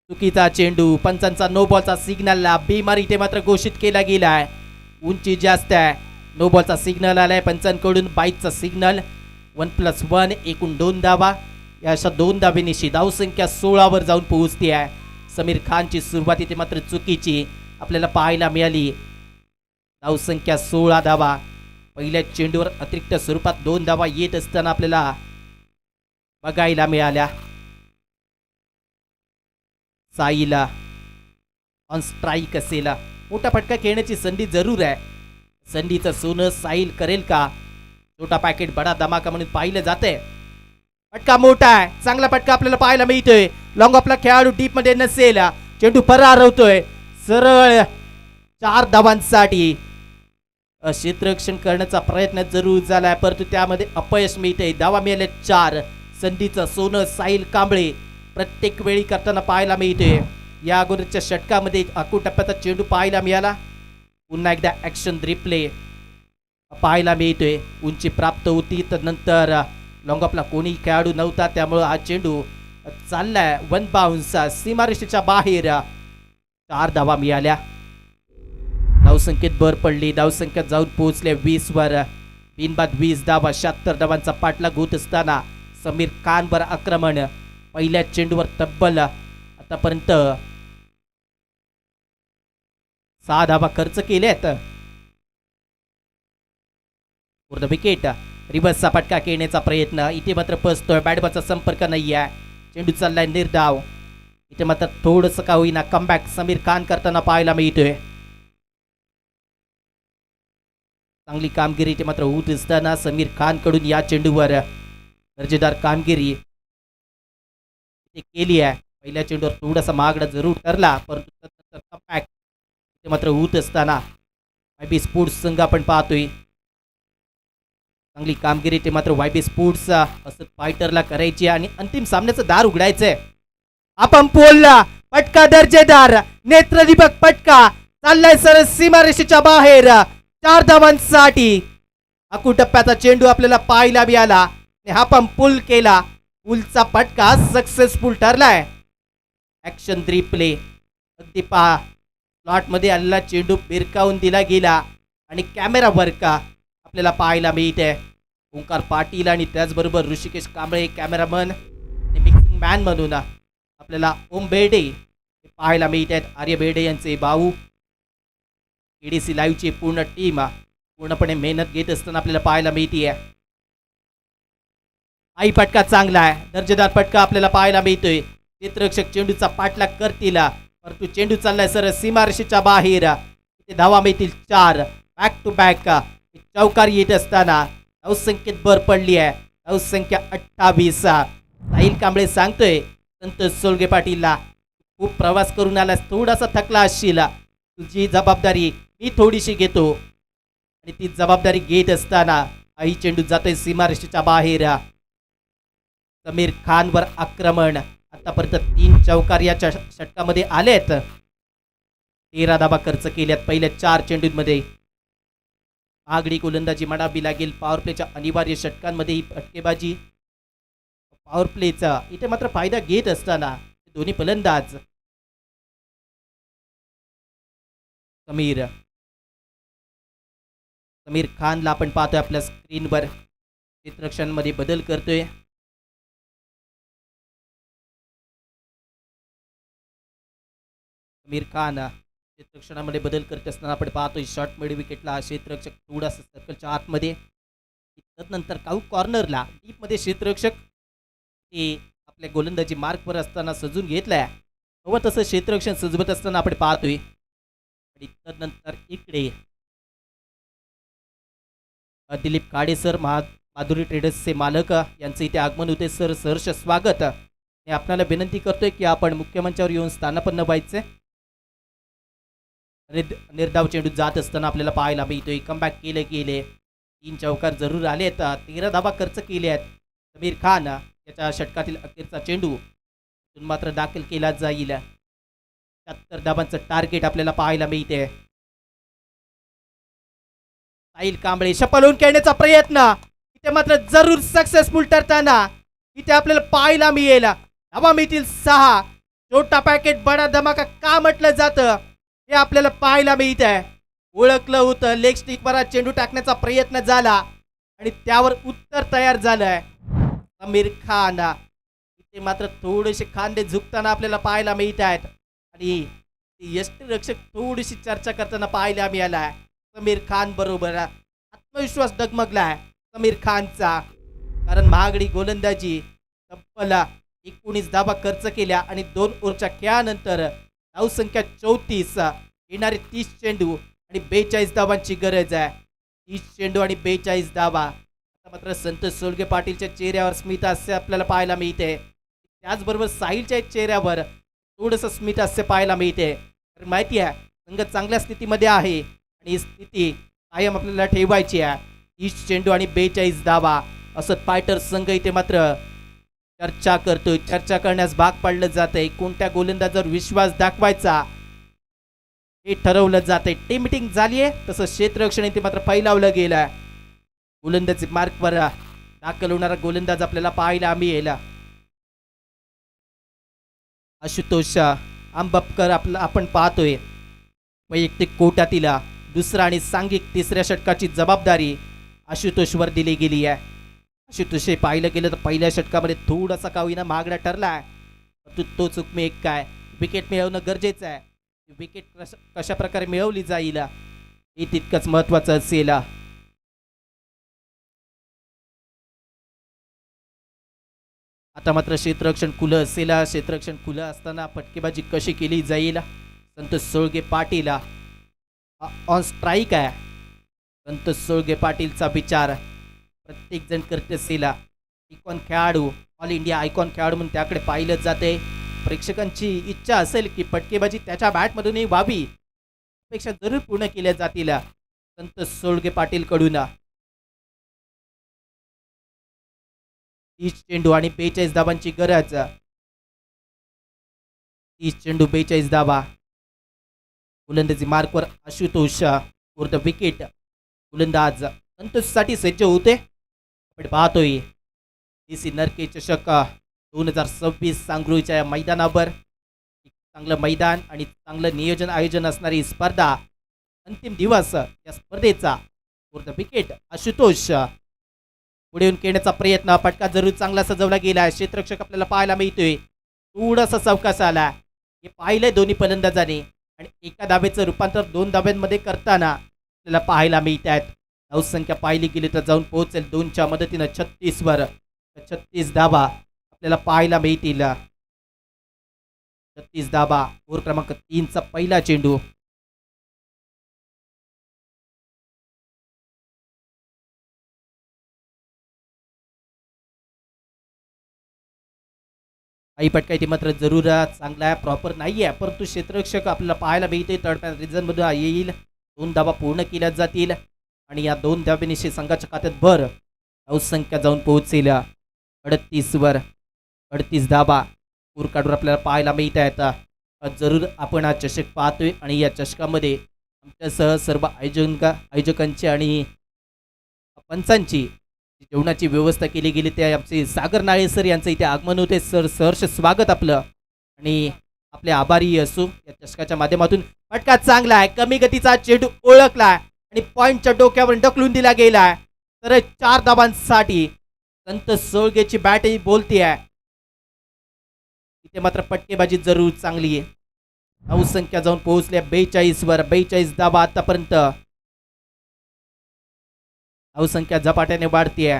चुकीचा चेंडू पंचांचा नो बॉलचा सिग्नलला बेमार इथे मात्र घोषित केला गेलाय. उंची जास्त आहे. नो बॉलचा सिग्नल आलाय पंचांकडून. बाईकचा सिग्नल 1+1 एकूण 2 धावा. या अशा 2 धावेनिशी धावसंख्या 16 वर जाऊन पोहोचते आहे. समीर खानची सुरुवात इथे मात्र चुकीची आपल्याला पाहायला मिळाली. धावसंख्या 16 धावा. पहिल्या चेंडूवर अतिरिक्त स्वरूपात 2 धावा येत असताना आपल्याला बघायला मिळाल्या. साईला ऑन स्ट्राईक असेल. मोठा फटका खेळण्याची संधी जरूर आहे. संधीचं सोनं साहिल करेल का? छोटा पॅकेट बडा धमाका म्हणून पाहिलं जाते. फटका मोठा आहे. चांगला फटका आपल्याला पाहायला मिळतोय. लॉंग ऑफला खेळाडू डीप मध्ये नसेल. चेंडू फरार होतोय सरळ 4 धावांसाठी. क्षेत्ररक्षण करण्याचा प्रयत्न जरूर झालाय परंतु त्यामध्ये अपयश मिळते. धावा मिळाले 4. संधीचं सोनं साहिल कांबळे प्रत्येक वेळी करताना पाहायला मिळते. या अगोदरच्या षटकामध्ये आखू टप्प्याचा चेंडू पाहायला मिळाला. पुन्हा एकदा ऍक्शन रिप्ले पाहायला मिळतोय. उंची प्राप्त होती तर नंतर लॉंग ऑफला कोणी खेळाडू नव्हता त्यामुळे हा चेंडू चाललाय. 1 बाउन्स सीमारेषेच्या बाहेर. 4 धावा मिळाल्या. धावसंख्येत भर पडली. धावसंख्या जाऊन पोहोचले 20 वर. बिनबाद 20 धावा. 76 धावांचा पाठलाग होत असताना समीर खानवर आक्रमण. पहिल्या चेंडूवर तब्बल आतापर्यंत 6 धावा खर्च केल्यात. For the wicket. रिव्हर्सचा फटका खेळण्याचा प्रयत्न इथे मात्र फसतोय. बॅटबॉलचा संपर्क नाही आहे. चेंडू चाललाय निर्धाव. इथे मात्र थोडंसं का होईना कमबॅक समीर खान करताना पाहायला मिळतोय. चांगली कामगिरी इथे मात्र होत असताना समीर खान कडून या चेंडूवर दर्जेदार कामगिरी केली आहे. पहिल्या चेंडूवर थोडासा महागडा जरूर ठरला परंतु त्यानंतर कमबॅक इथे मात्र होत असताना वायबी स्पोर्ट्स संघ आपण पाहतोय. चांगली कामगिरी ते मात्र वायबी स्पोर्ट्स असं फायटरला करायची आणि अंतिम सामन्याचं दार उघडायचंय. आपण पोलला पटका दर्जेदार नेत्रदीपक पटका चाललाय सर सीमारेषेच्या बाहेर 4 धावांसाठी. अकू टप्प्याचा चेंडू आपल्याला पाहायला मिळाला आणि हा पण पूल केला. पूलचा पटका सक्सेसफुल ठरलाय. Action 3 play. अगदी पहा स्लॉट मध्ये आलेला चेंडू बिरकावून दिला गेला आणि कॅमेरा वर का आपल्याला पाहायला मिळते. ओंकार पाटील आणि त्याचबरोबर ऋषिकेश कांबळे कॅमेरामन आणि मिक्सिंग मॅन म्हणून आपल्याला ओम बेर्डे हे पाहायला मिळत आहेत. आर्य बेर्डे यांचे भाऊ. एडीसी लाईव्हची पूर्ण टीम पूर्णपणे मेहनत घेत असताना आपल्याला पाहायला मिळतीये. आई पटका चांगला आहे. दर्जेदार पटका आपल्याला पाहायला मिळतोय. क्षेत्ररक्षक चेंडूचा पाठलाग करतील परंतु चेंडू चाललाय सर सीमारेषेच्या बाहेर. इथे धावा मिळतील 4. बॅक टू बॅक चौकार येत असताना धावसंख्येत भर पडली आहे. धावसंख्या 28. साहिल कांबळे सांगतोय संतोष सोळगे पाटीलला, खूप प्रवास करून आलास, थोडासा थकला असशील, तुझी जबाबदारी मी थोडीशी घेतो. आणि ती जबाबदारी घेत असताना आई चेंडू जातोय सीमारेषेच्या बाहेर. समीर खान वर आक्रमण. आतापर्यंत 3 चौकार या षटकामध्ये आलेत. 13 धाबा खर्च केल्यात पहिल्या 4 चेंडूंमध्ये. आगडी गोलंदाजी म्हणावी लागेल. पॉवर प्लेच्या अनिवार्य षटकांमध्ये ही फटकेबाजी पॉवर प्लेचा इथे मात्र फायदा घेत असताना दोन्ही फलंदाज समीर खानला आपण पाहतोय आपल्या स्क्रीनवर. क्षेत्ररक्षणामध्ये बदल करतोय. समीर खान क्षेत्ररक्षणामध्ये बदल करत असताना आपण पाहतोय शॉर्ट मिड विकेटला क्षेत्ररक्षक थोडासा सर्कलच्या आतमध्ये. तदनंतर काऊ कॉर्नरला डीप मध्ये क्षेत्ररक्षक ते आपल्या गोलंदाजी मार्कवर असताना सजून घेतलाय. हवं तसं क्षेत्ररक्षण सजवत असताना आपण पाहतोय. आणि तदनंतर इकडे दिलीप काडे सर माधुरी ट्रेडर्सचे मालक यांचं इथे आगमन होते. सर सहर्ष स्वागत. मी आपल्याला विनंती करतोय की आपण मुख्य मंचावर येऊन स्थानापन्न व्हायचे. निर्धाव चेंडू जात असताना आपल्याला पाहायला मिळतोय. कमबॅक केले गेले. 3 चौकार जरूर आले. 13 धाबा खर्च केले आहेत. समीर खान याच्या षटकातील अखेरचा चेंडू मात्र दाखल केला जाईल. 76 धाबांचं टार्गेट आपल्याला पाहायला मिळते. साहिल कांबळे शपलून खेळण्याचा प्रयत्न इथे मात्र जरूर सक्सेसफुल ठरताना इथे आपल्याला पाहायला मिळेल. धावा मिळतील 6. छोटा पॅकेट बडा धमाका का म्हटलं जातं हे आपल्याला पाहायला मिळत आहे. ओळखलं होतं लेग स्टिकवर चेंडू टाकण्याचा प्रयत्न झाला आणि त्यावर उत्तर तयार झालंय. समीर खान इथे मात्र थोडेसे खांदे झुकताना आपल्याला पाहायला मिळत आहेत आणि यष्टिरक्षक थोडीशी चर्चा करताना पाहायला मिळालाय. समीर खान बरोबर आत्मविश्वास डगमगलाय समीर खानचा, कारण महागडी गोलंदाजी तब्बल 19 धाबा खर्च केल्या आणि 2 ओव्हरच्या खेळानंतर धावसंख्या 34. येणारे 30 चेंडू आणि 42 धावांची गरज आहे. 30 चेंडू आणि 42 धावा. आता मात्र संतोष सोळगे पाटीलच्या चेहऱ्यावर स्मितहास्य आपल्याला पाहायला मिळते. त्याचबरोबर साहिलच्या चेहऱ्यावर थोडंसं स्मितहास्य पाहायला मिळते. तर माहिती आहे संघ चांगल्या स्थितीमध्ये आहे आणि ही स्थिती कायम आपल्याला ठेवायची आहे. 30 चेंडू आणि 42 धावा असं फायटर संघ इथे मात्र चर्चा करतोय. चर्चा करण्यास भाग पाडलं जातंय. कोणत्या गोलंदाजावर विश्वास दाखवायचा हे ठरवलं जातंय. टीम मिटिंग झालीये तसं क्षेत्ररक्षण इथे मात्र फैलावलं गेलं. गोलंदाजी मार्कवर दाखल होणारा गोलंदाज आपल्याला पाहायला मिळेल. आशुतोष आंबपकर आपण पाहतोय. वैयक्तिक कोट्यातील दुसरा आणि सांघिक 3ऱ्या षटकाची जबाबदारी आशुतोषवर दिली गेली आहे. आशुतोष पाहिलं गेलं तर पहिल्या षटकामध्ये थोडासा का होईना महागडा ठरलाय. तो चुकमे एक काय विकेट मिळवणं गरजेचं आहे. विकेट कशा प्रकारे मिळवली जाईल हे तितकंच महत्वाचं असेल. आता मात्र क्षेत्ररक्षण खुलं असेल. क्षेत्ररक्षण खुलं असताना फटकेबाजी कशी केली जाईल. संतोष सोळगे पाटील ऑन स्ट्राईक आहे. संतोष सोळगे पाटीलचा विचार प्रत्येक जण करत असेल. आयकॉन खेळाडू, ऑल इंडिया आयकॉन खेळाडू म्हणून त्याकडे पाहिलं जाते. प्रेक्षकांची इच्छा असेल की फटकेबाजी त्याच्या बॅटमधूनही व्हावी, अपेक्षा जरूर पूर्ण केल्या जातील संतोष सोळगे पाटील कडून. 30 चेंडू आणि 42 धावांची गरज. 30 चेंडू 42 धावा. गोलंदाजी मार्कवर आशुतोष फॉर द विकेट. गोलंदाज संतोषसाठी सज्ज होते. आपण पाहतोय DC नरके चषक 2026 सांगरुळच्या या मैदानावर एक चांगलं मैदान आणि चांगलं नियोजन आयोजन असणारी स्पर्धा. अंतिम दिवस या स्पर्धेचा. फॉर द विकेट आशुतोष पुढे येऊन खेळण्याचा प्रयत्न. फटका जरूर चांगला सजवला गेला. क्षेत्ररक्षक आपल्याला पाहायला मिळतोय. थोडासा चौकास आला. हे पाहिलंय दोन्ही फलंदाजांनी आणि एका धावेचं रूपांतर 2 धाब्यांमध्ये करताना आपल्याला पाहायला मिळत आहेत. धावसंख्या पाहिली गेली तर जाऊन पोहोचेल 2च्या मदतीनं 36 वर. 36 धावा आपल्याला पाहायला मिळतील. 36 धावा. ओव्हर क्रमांक 3चा पहिला चेंडू. काही पटका इथे मात्र जरूर चांगला आहे. प्रॉपर नाही आहे परंतु क्षेत्ररक्षक आपल्याला पाहायला मिळते. थर्ड मॅन रिझन मधून येईल. 2 धावा पूर्ण केल्या जातील आणि या 2 धाब्यानिशी संघाच्या खात्यात भर. धावसंख्या जाऊन पोहोचेल 38 वर. 38 धावा पूर काढून आपल्याला पाहायला मिळत आहेत. जरूर आपण हा चषक पाहतोय आणि या चषकामध्ये आमच्यासह सर्व आयोजकांची आणि पंचांची जेवणाची व्यवस्था केली गेली. ते आमचे सागर नाळे सर यांचं इथे आगमन होते. सर सहर्ष स्वागत आपलं आणि आपले आभारी असू. या चषकाच्या माध्यमातून फटका चांगला आहे. कमी गतीचा चेंडू ओळखलाय आणि पॉइंटच्या डोक्यावर ढकलून दिला गेलाय. तर 4 धावांसाठी संत सोळगेची बॅटही बोलते आहे. इथे मात्र फटकेबाजी जरूर चांगली आहे. धावसंख्या जाऊन पोहोचल्या 42 वर. 42 धावा आतापर्यंत. धावसंख्या झपाट्याने वाढते.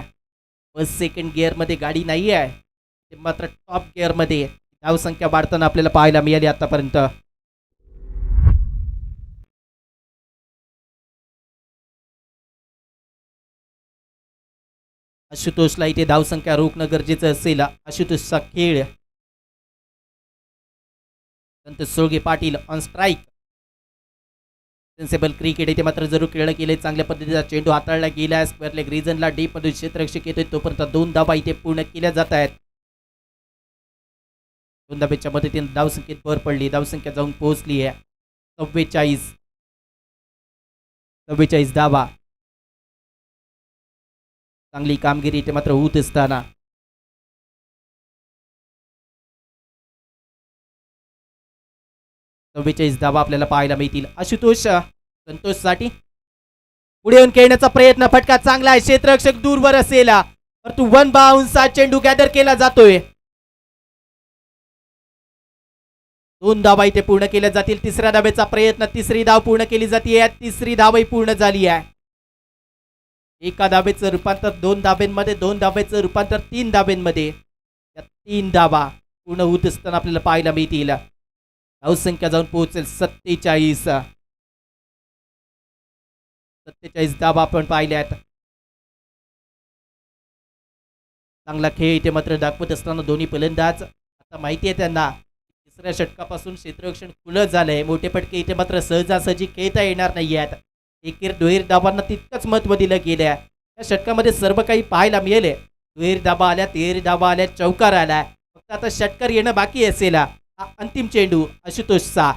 फर्स्ट सेकंड गिअर मध्ये गाडी नाही आहे. ते मात्र टॉप गिअर मध्ये धावसंख्या वाढताना आपल्याला पाहायला मिळाली आतापर्यंत. आशुतोषला इथे धावसंख्या रोखणं गरजेचं असेल. आशुतोषचा खेळ. Santosh Solge Patil on strike. Sensible cricket इथे मात्र जरूर खेळलं गेले. चांगल्या पद्धतीचा चेंडू हाताळला गेला. स्क्वेअर लेग रिजनला डीप मधून क्षेत्ररक्षक येतोय तोपर्यंत 2 धावा इथे पूर्ण केल्या जात आहेत. 2 धाब्याच्या मदतीने धावसंख्येत भर पडली. धावसंख्या जाऊन पोहोचली आहे 44 धावा. चांगली कामगिरी इथे मात्र होत असताना 44 धावा आपल्याला पाहायला मिळतील. आशुतोष संतोषसाठी पुढे येऊन खेळण्याचा प्रयत्न. फटका चांगला आहे. क्षेत्ररक्षक दूरवर असेल परंतु 1 बाउन्सचा चेंडू गॅदर केला जातोय. 2 धावा इथे पूर्ण केल्या जातील. तिसऱ्या धावेचा प्रयत्न. तिसरी धाव पूर्ण केली जाते. तिसरी धावही पूर्ण झाली आहे. एका धावेचं रूपांतर 2 धाब्यांमध्ये. 2 धावेचं रूपांतर 3 धाब्यांमध्ये. या 3 धावा पूर्ण होत असताना आपल्याला पाहायला मिळतील. धावसंख्या जाऊन पोहोचेल 47. 47 धावा आपण पाहिल्यात. चांगला खेळ इथे मात्र दाखवत असताना दोन्ही फलंदाज. आता माहिती आहे त्यांना तिसऱ्या षटकापासून क्षेत्ररक्षण खुलं झालंय. मोठे फटके इथे मात्र सहजासहजी खेळता येणार नाही आहेत. एकेर दुहेरी धावांना तितकंच महत्व दिलं गेलं. या षटकामध्ये सर्व काही पाहायला मिळेल. दुहेरी धावा आल्या, तिहेरी धावा आल्या, चौकार आला. फक्त आता षटकार येणं बाकी असेल. अंतिम चेंडू आशुतोषचा.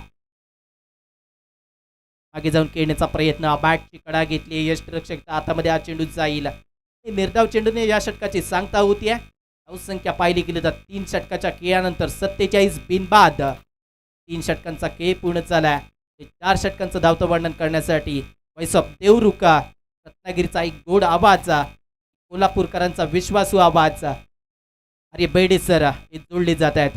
मागे जाऊन खेळण्याचा प्रयत्न. बॅटची कडा घेतली. यष्टिरक्षक हातामध्ये हा चेंडू जाईल. निर्धाव चेंडूने या षटकाची सांगता होती. धावसंख्या पाहिली गेली तर 3 षटकाच्या खेळानंतर 47 बिनबाद. 3 षटकांचा खेळ पूर्ण झाला. 4 षटकांचं धावतं वर्णन करण्यासाठी वैसप देवरुका, रत्नागिरीचा एक गोड आवाज, कोल्हापूरकरांचा विश्वासू आवाज, अरे बेडे सर हे जोडले जात आहेत.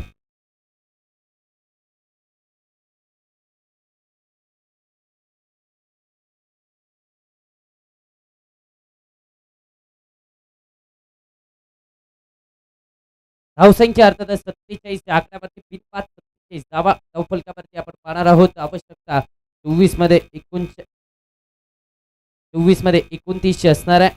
धावसंख्या अर्थातच 47 च्या आकड्यावरती बिनबाद 47 धावा धावफलकावरती आपण पाहणार आहोत. आवश्यकता 24 मध्ये 29 असणार आहे.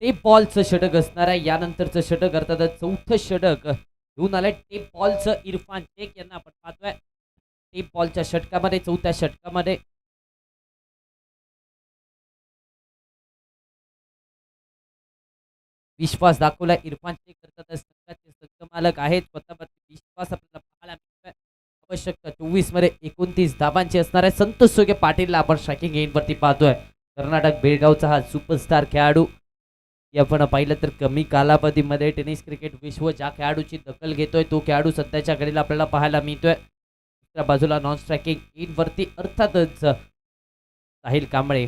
टेप बॉलचं षटक असणार आहे. यानंतरचं षटक अर्थातच 4थं षटक घेऊन आलंय टेप बॉलचं इरफान शेख यांना आपण पाहतोय. टेप बॉलच्या षटकामध्ये 4थ्या षटकामध्ये विश्वास दाखवला इरफान शेख करतात संघाचे संघ मालक आहेत स्वतःवरती विश्वास आपल्याला पाहायला मिळतोय. आवश्यकता 24 मध्ये 29 धावांची असणार आहे. संतोष सोगे पाटीलला आपण स्ट्रायकिंग एंड वरती पाहतोय. कर्नाटक बेळगावचा हा सुपरस्टार खेळाडू की आपण पाहिलं तर कमी कालावधीमध्ये टेनिस क्रिकेट विश्व ज्या खेळाडूची दखल घेतोय तो खेळाडू सध्याच्या घडीला आपल्याला पाहायला मिळतोय. दुसऱ्या बाजूला नॉन स्ट्रायकिंग एंड वरती अर्थातच साहिल कांबळे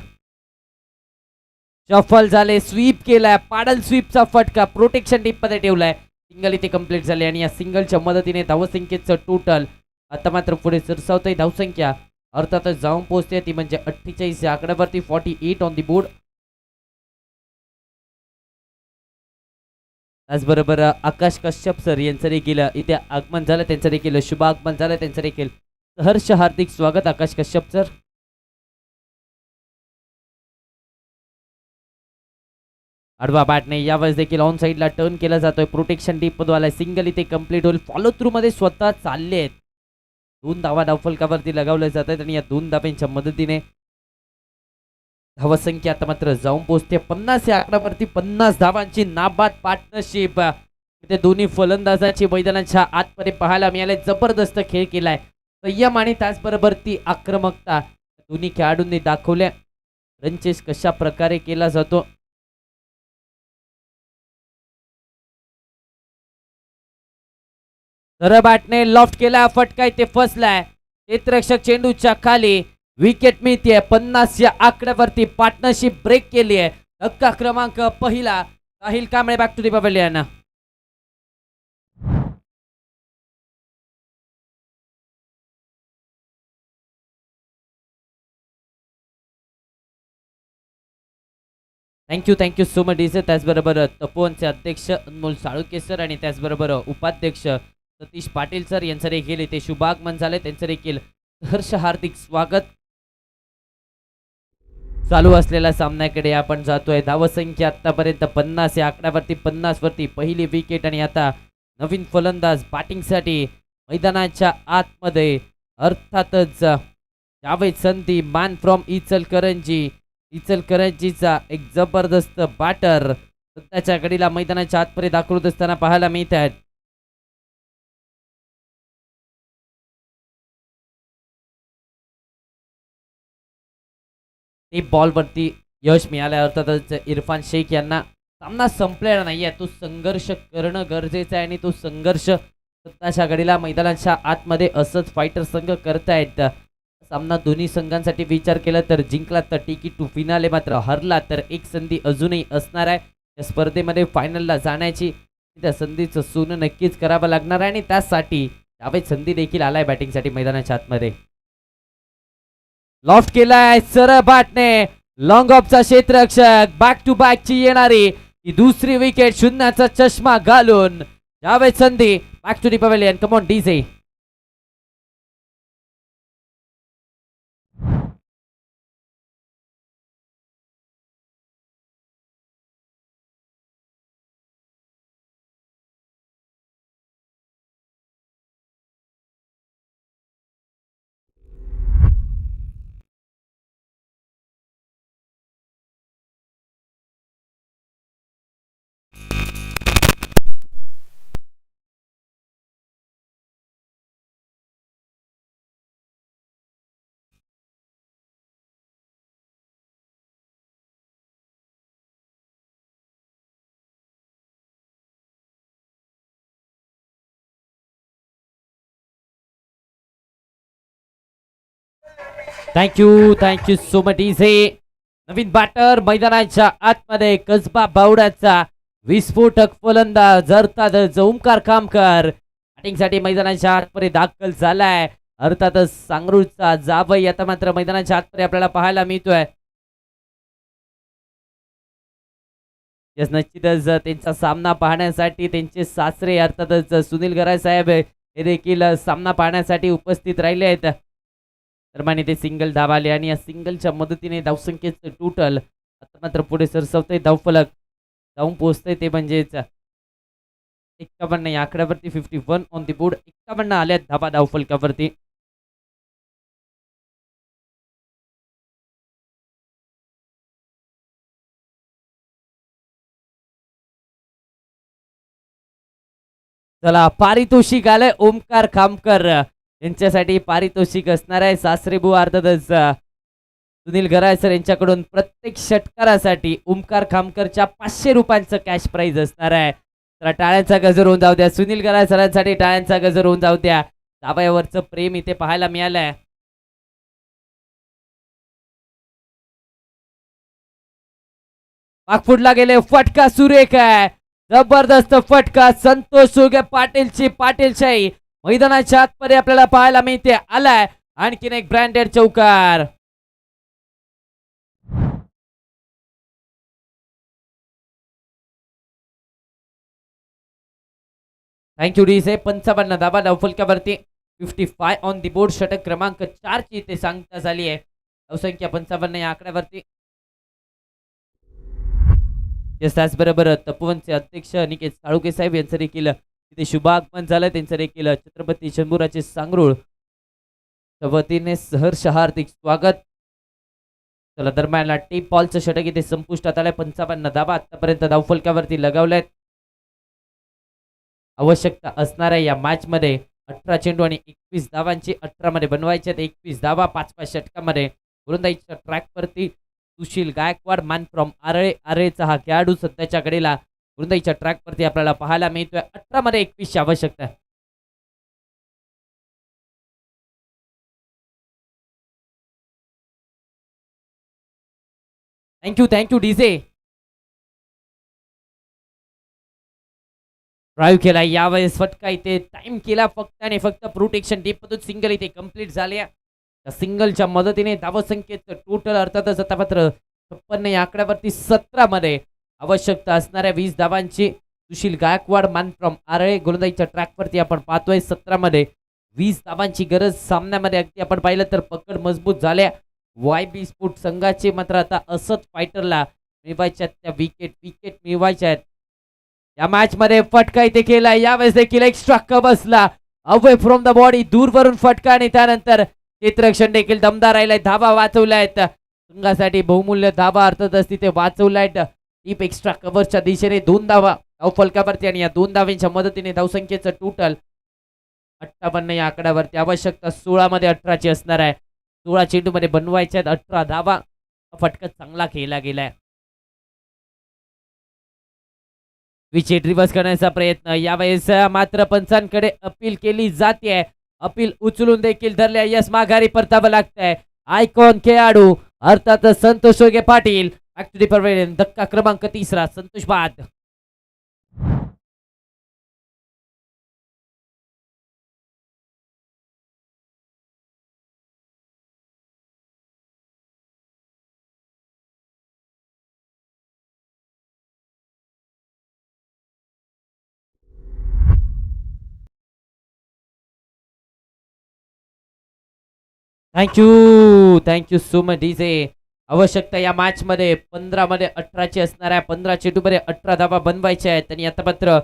शफल झाले, स्वीप केलाय, पाडल स्वीपचा फटका प्रोटेक्शन टीप मध्ये ठेवलाय. सिंगल इथे कंप्लीट झाले आणि या सिंगलच्या मदतीने धावसंख्येचं टोटल आता मात्र पुढे सरसावतंय. धावसंख्या अर्थातच जाऊन पोहोचते ती म्हणजे 48 या आकड्यावरती 48 ऑन दी बोर्ड. त्याचबरोबर आकाश कश्यप सर यांचं देखील इथे आगमन झालं, त्यांचं देखील शुभ आगमन झालं, त्यांचं देखील हर्ष हार्दिक स्वागत आकाश कश्यप सर. आडवा बॅटने यावेळेस देखील ऑन साईडला टर्न केला जातोय. प्रोटेक्शन डीप मधून सिंगल इथे कंप्लीट होईल. फॉलो थ्रू मध्ये स्वतः चालले आहेत. 2 धावा डावफलकावरती लगावल्या जात आहेत आणि या 2 धाब्यांच्या मदतीने धावसंख्या आता मात्र जाऊन पोहोचते 50 या आकड्यावरती. 50 धावांची नाबाद पार्टनरशिप इथे दोन्ही फलंदाजाची मैदानाच्या आतमध्ये पाहायला मिळाले. जबरदस्त खेळ केलाय. संयम आणि त्याचबरोबर ती आक्रमकता दोन्ही खेळाडूंनी दाखवल्या. रनचेस कशा प्रकारे केला जातो सरळ बॅटने लॉफ्ट केला, फटका इथे फसलाय. क्षेत्ररक्षक चेंडूच्या खाली विकेट मिळते. 50 या आकड्यावरती पार्टनरशिप ब्रेक केली आहे. धक्का क्रमांक पहिला. Sahil Kamble back to the pavilion. Thank you so much DJ. त्याचबरोबर तपोवनचे अध्यक्ष अनमोल साळुंके सर आणि त्याचबरोबर उपाध्यक्ष सतीश पाटील सर यांचं देखील इथे शुभागमन झाले, त्यांचं देखील हर्ष हार्दिक स्वागत. चालू असलेल्या सामन्याकडे आपण जातोय. धावसंख्या आतापर्यंत 50 या आकड्यावरती 50 वरती पहिली विकेट आणि आता नवीन फलंदाज बॅटिंगसाठी मैदानाच्या आतमध्ये अर्थातच जावेद संधी मॅन फ्रॉम इचलकरंजीचा एक जबरदस्त बॅटर सध्याच्या घडीला मैदानाच्या आतमध्ये दाखवत असताना पाहायला मिळत आहेत. बॉलवरती यश मिळालं. अर्थातच इरफान शेख यांना सामना संपलेला नाहीये. तो संघर्ष करणं गरजेचं आहे आणि तो संघर्ष सत्ताच्या घडीला मैदानाच्या आतमध्ये असंच फायटर संघ करतायत. सामना दोन्ही संघांसाठी विचार केला तर जिंकला तर तिकीट टू फिनाले, मात्र हरला तर एक संधी अजूनही असणार आहे. या स्पर्धेमध्ये फायनलला जाण्याची त्या संधीचं सोनं नक्कीच करावं लागणार आहे आणि त्यासाठी जावेद संधी देखील आलाय बॅटिंगसाठी मैदानाच्या आतमध्ये. लॉफ्ट केलाय सरळ बॅटने लॉंग ऑफचा क्षेत्ररक्षक बॅक टू बॅक ची येणारी ही दुसरी विकेट शून्याचा चष्मा घालून Javed Sandhi back to the pavilion. Come on DJ. Thank you so much DJ. नवीन बॅटर मैदानाच्या आतमध्ये कसबा बावड्याचा विस्फोटक फलंदाज अर्थातच ओमकार कामकर बॅटिंगसाठी मैदानाच्या आतमध्ये दाखल झालाय. अर्थातच सांगरूळचा जावई आता मात्र मैदानाच्या आतमध्ये आपल्याला पाहायला मिळतोय. यस निश्चितच त्यांचा सामना पाहण्यासाठी त्यांचे सासरे अर्थातच सुनील गराय साहेब हे देखील सामना पाहण्यासाठी उपस्थित राहिले आहेत. दरम्यान ते सिंगल धावा आले आणि या सिंगलच्या मदतीने धावसंख्येचं टोटल आता मात्र पुढे सरसवतंय. धावफलक जाऊन पोहोचतंय ते म्हणजेच 51 या आकड्यावरती 51 ऑन दी बोर्ड. 51 आल्यात धावा धावफलकावरती. चला पारितोषिक आलंय ओमकार खामकर यांच्यासाठी पारितोषिक असणार आहे सासरेबू अर्थातच सुनील गरायसर यांच्याकडून प्रत्येक षटकारासाठी ओमकार खामकरच्या 500 रुपयांचं कॅश प्राइज असणार आहे. तर टाळ्यांचा गजर होऊन जाऊ द्या सुनील गरायसरांसाठी टाळ्यांचा गजर होऊन जाऊ द्या. दाबायावरचं प्रेम इथे पाहायला मिळालंय. पाकफुटला गेले फटका सुरेख आहे जबरदस्त फटका संतोष सुगे पाटीलची पाटीलशाही मैदानाच्या आतमध्ये आपल्याला पाहायला मिळते आलाय आणखीन एक ब्रँडेड चौकार. थँक्यू डीसे 55 धाबा धावफलकावरती 55 ऑन दी बोर्ड षटक क्रमांक 4 ची इथे सांगता झाली आहे. धावसंख्या 55 या आकड्यावरती. त्याचबरोबर तपोवनचे अध्यक्ष निकेत साळुके साहेब यांचं देखील तिथे शुभागमन झालं. त्यांचं देखील छत्रपती शंभूराचे सांगरूळ वतीने सहर्ष हार्दिक स्वागत. चला दरम्यानला टीप बॉलचं षटक इथे संपुष्टात आलंय. 55 धाबा आतापर्यंत धावफलकावरती लगावल्यात. आवश्यकता असणाऱ्या या मॅच मध्ये 18 चेंडू आणि 21 धावांची 18 मध्ये बनवायचे 21 धावा 5 षटकामध्ये गोलंदाजीच्या ट्रॅक वरती सुशील गायकवाड मॅन फ्रॉम आरळेचा हा खेळाडू सध्याच्या घडीला गोलंदाजीच्या ट्रॅक वरती आपल्याला पाहायला मिळतोय. 18 मध्ये 21 ची आवश्यकता. Thank you DJ. ड्राईव्ह केला यावेळेस फटका इथे टाइम केला फक्त आणि फक्त प्रोटेक्शन डीप मधून सिंगल इथे कंप्लीट झाले. त्या सिंगलच्या मदतीने धावसंख्येचं टोटल अर्थातच आता मात्र 56 या आकड्यावरती 17 मध्ये आवश्यकता असणाऱ्या 20 धावांची सुशील गायकवाड मॅन फ्रॉम आरळे गोलंदाजीच्या ट्रॅकवरती आपण पाहतोय. 17 मध्ये 20 धावांची गरज सामन्यामध्ये अगदी आपण पाहिलं तर पकड मजबूत झाल्या. YB स्पोर्ट संघाचे मात्र आता असत फायटरला मिळवायच्या त्या विकेट मिळवायच्या आहेत. या मॅच मध्ये फटका इथे केला यावेळेस देखील एक्स्ट्रा क बसला अवे फ्रॉम द बॉडी दूरवरून फटका आणि त्यानंतर क्षेत्ररक्षण देखील दमदार राहिलाय. धाबा वाचवल्या आहेत संघासाठी बहुमूल्य धाबा अर्थातच तिथे वाचवलाय. टीप एक्स्ट्रा कव्हरच्या दिशेने 2 धावा धावफलकावरती आणि या 2 धावांच्या मदतीने धावसंख्येचं टोटल 58 या आकड्यावरती आवश्यकता 16 मध्ये 18 ची असणार आहे. 16 चेंडू मध्ये बनवायच्या आहेत 18 धावा. फटका चांगला खेळला गेलाय. विकेट रिव्हर्स करण्याचा प्रयत्न यावेळेस मात्र पंचांकडे अपील केली जाते. अपील उचलून देखील धरल्या यस माघारी परतावं लागतंय. आयकॉन खेळाडू अर्थात Santosh Soge Patil back to the pavilion. धक्का क्रमांक 3 संतोष बाद. Thank so much much. आवश्यकता या मॅच मध्ये 15 मध्ये 18 ची असणार आहे. 15 चेंडू मध्ये 18 धावा बनवायच्या आहेत आणि आता मात्र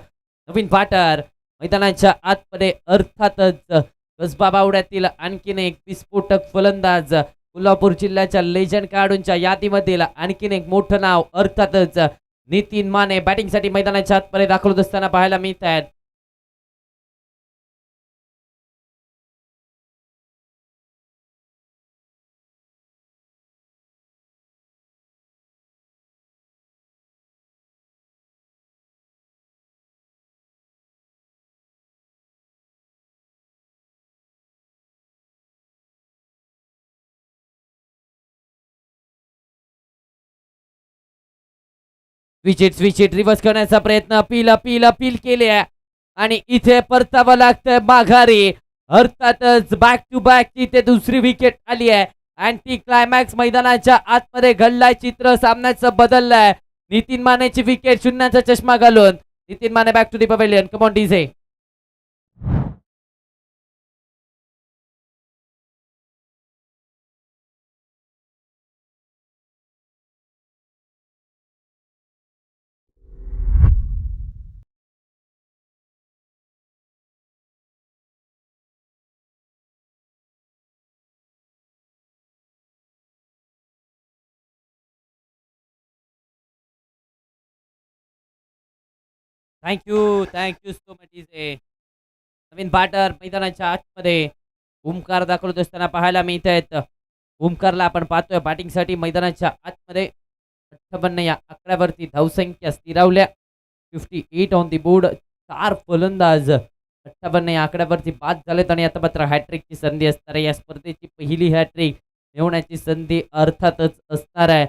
नवीन फाटर मैदानाच्या आतमध्ये अर्थातच कसबा बावड्यातील आणखीन एक विस्फोटक फलंदाज कोल्हापूर जिल्ह्याच्या लेजंड खेळाडूंच्या यादीमधील आणखीन एक मोठं नाव अर्थातच नितीन माने बॅटिंगसाठी मैदानाच्या आतमध्ये दाखल होत असताना पाहायला मिळत आहेत. विकेट रिव्हर्स करण्याचा प्रयत्न अपील केले आणि इथे परतावं लागतंय माघारी. अर्थातच बॅक टू बॅक इथे दुसरी विकेट आली आहे. अँटी क्लायमॅक्स मैदानाच्या आतमध्ये घडलाय चित्र सामन्याचं बदललंय. नितीन मानेची विकेट शून्याचा चष्मा घालून Nitin Mane back to the pavilion. Come on DJ. Thank you so much DJ. नवीन बॅटर मैदानाच्या आतमध्ये ओमकार दाखवत असताना पाहायला मिळत आहेत. ओमकारला आपण पाहतोय बॅटिंगसाठी मैदानाच्या आतमध्ये. 58 या आकड्यावरती धावसंख्या स्थिरावल्या. 58 ऑन दी बोर्ड. 4 फलंदाज 58 या आकड्यावरती बाद झालेत आणि आता मात्र हॅट्रिकची संधी असणार आहे. या स्पर्धेची पहिली हॅट्रिक मिळवण्याची संधी अर्थातच असणार आहे.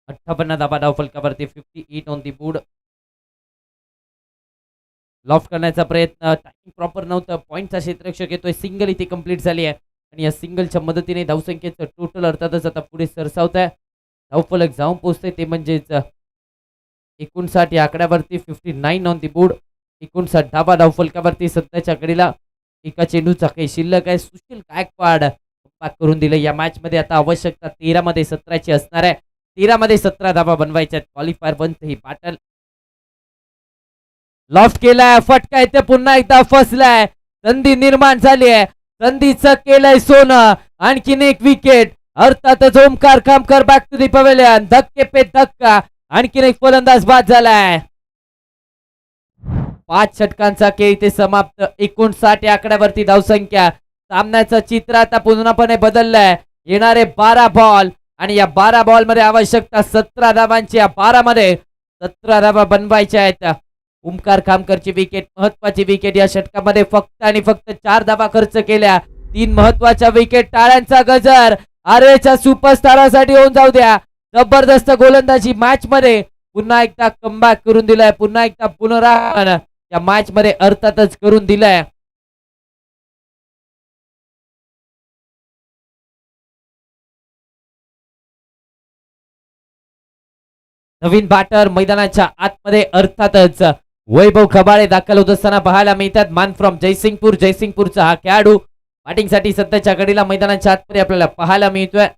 अठ्ठावन्न धाबा धावफलकावरती. 58 ऑन दी बोर्ड. लॉफ्ट करण्याचा प्रयत्न. टाइमिंग प्रॉपर नव्हतं. पॉईंटचा क्षेत्ररक्षक येतोय. सिंगल इथे कंप्लीट झाली आहे आणि या सिंगलच्या मदतीने धावसंख्येचं टोटल अर्थातच आता पुढे सरसावत आहे. धावफलक जाऊन पोहोचते ते म्हणजेच 59 या आकड्यावरती. 59 ऑन दी बोर्ड. 59 धाबा धावफलकावरती. सध्याच्या घडीला एका चेंडूचा काही शिल्लक आहे. सुशील गायकवाड पाक करून दिलं. या मॅच मध्ये आता आवश्यकता 13 मध्ये 17 ची असणार आहे. 13 मध्ये 17 धाबा बनवायच्या. क्वालिफायर बनते ही बॅटल. लॉफ्ट केलाय. फटका इथे पुन्हा एकदा फसलाय. संधी निर्माण झाली आहे. संधीचं केलंय सोनं. आणखीन एक विकेट. अर्थातच Omkar Khamkar back to the pavilion. धक्के पे धक्का. आणखीन एक फलंदाज बाद झालाय. 5 षटकांचा खेळ इथे समाप्त. 59 या आकड्यावरती धावसंख्या. सामन्याचं चित्र आता पूर्णपणे बदललंय. येणारे 12 बॉल आणि या 12 बॉल मध्ये आवश्यकता 17 धावांची. या 12 मध्ये 17 धावा बनवायच्या आहेत. ओमकार खामकरची विकेट महत्वाची विकेट. या षटकामध्ये फक्त आणि फक्त 4 धावा खर्च केल्या. 3 महत्वाच्या विकेट. टाळ्यांचा गजर आरएच्या सुपरस्टारासाठी होऊन जाऊ द्या. जबरदस्त गोलंदाजी मॅच मध्ये पुन्हा एकदा कमबॅक करून दिलाय. पुन्हा एकदा पुनरागमन या मॅच मध्ये अर्थातच करून दिलाय. नवीन बॅटर मैदानाच्या आतमध्ये अर्थातच वैभव खबाळे दाखल होत असताना पाहायला मिळतात. मान फ्रॉम जयसिंगपूर. जयसिंगपूरचा हा खेळाडू बॅटिंगसाठी सध्याच्या घडीला मैदानाच्या आतमध्ये आपल्याला पाहायला मिळतोय.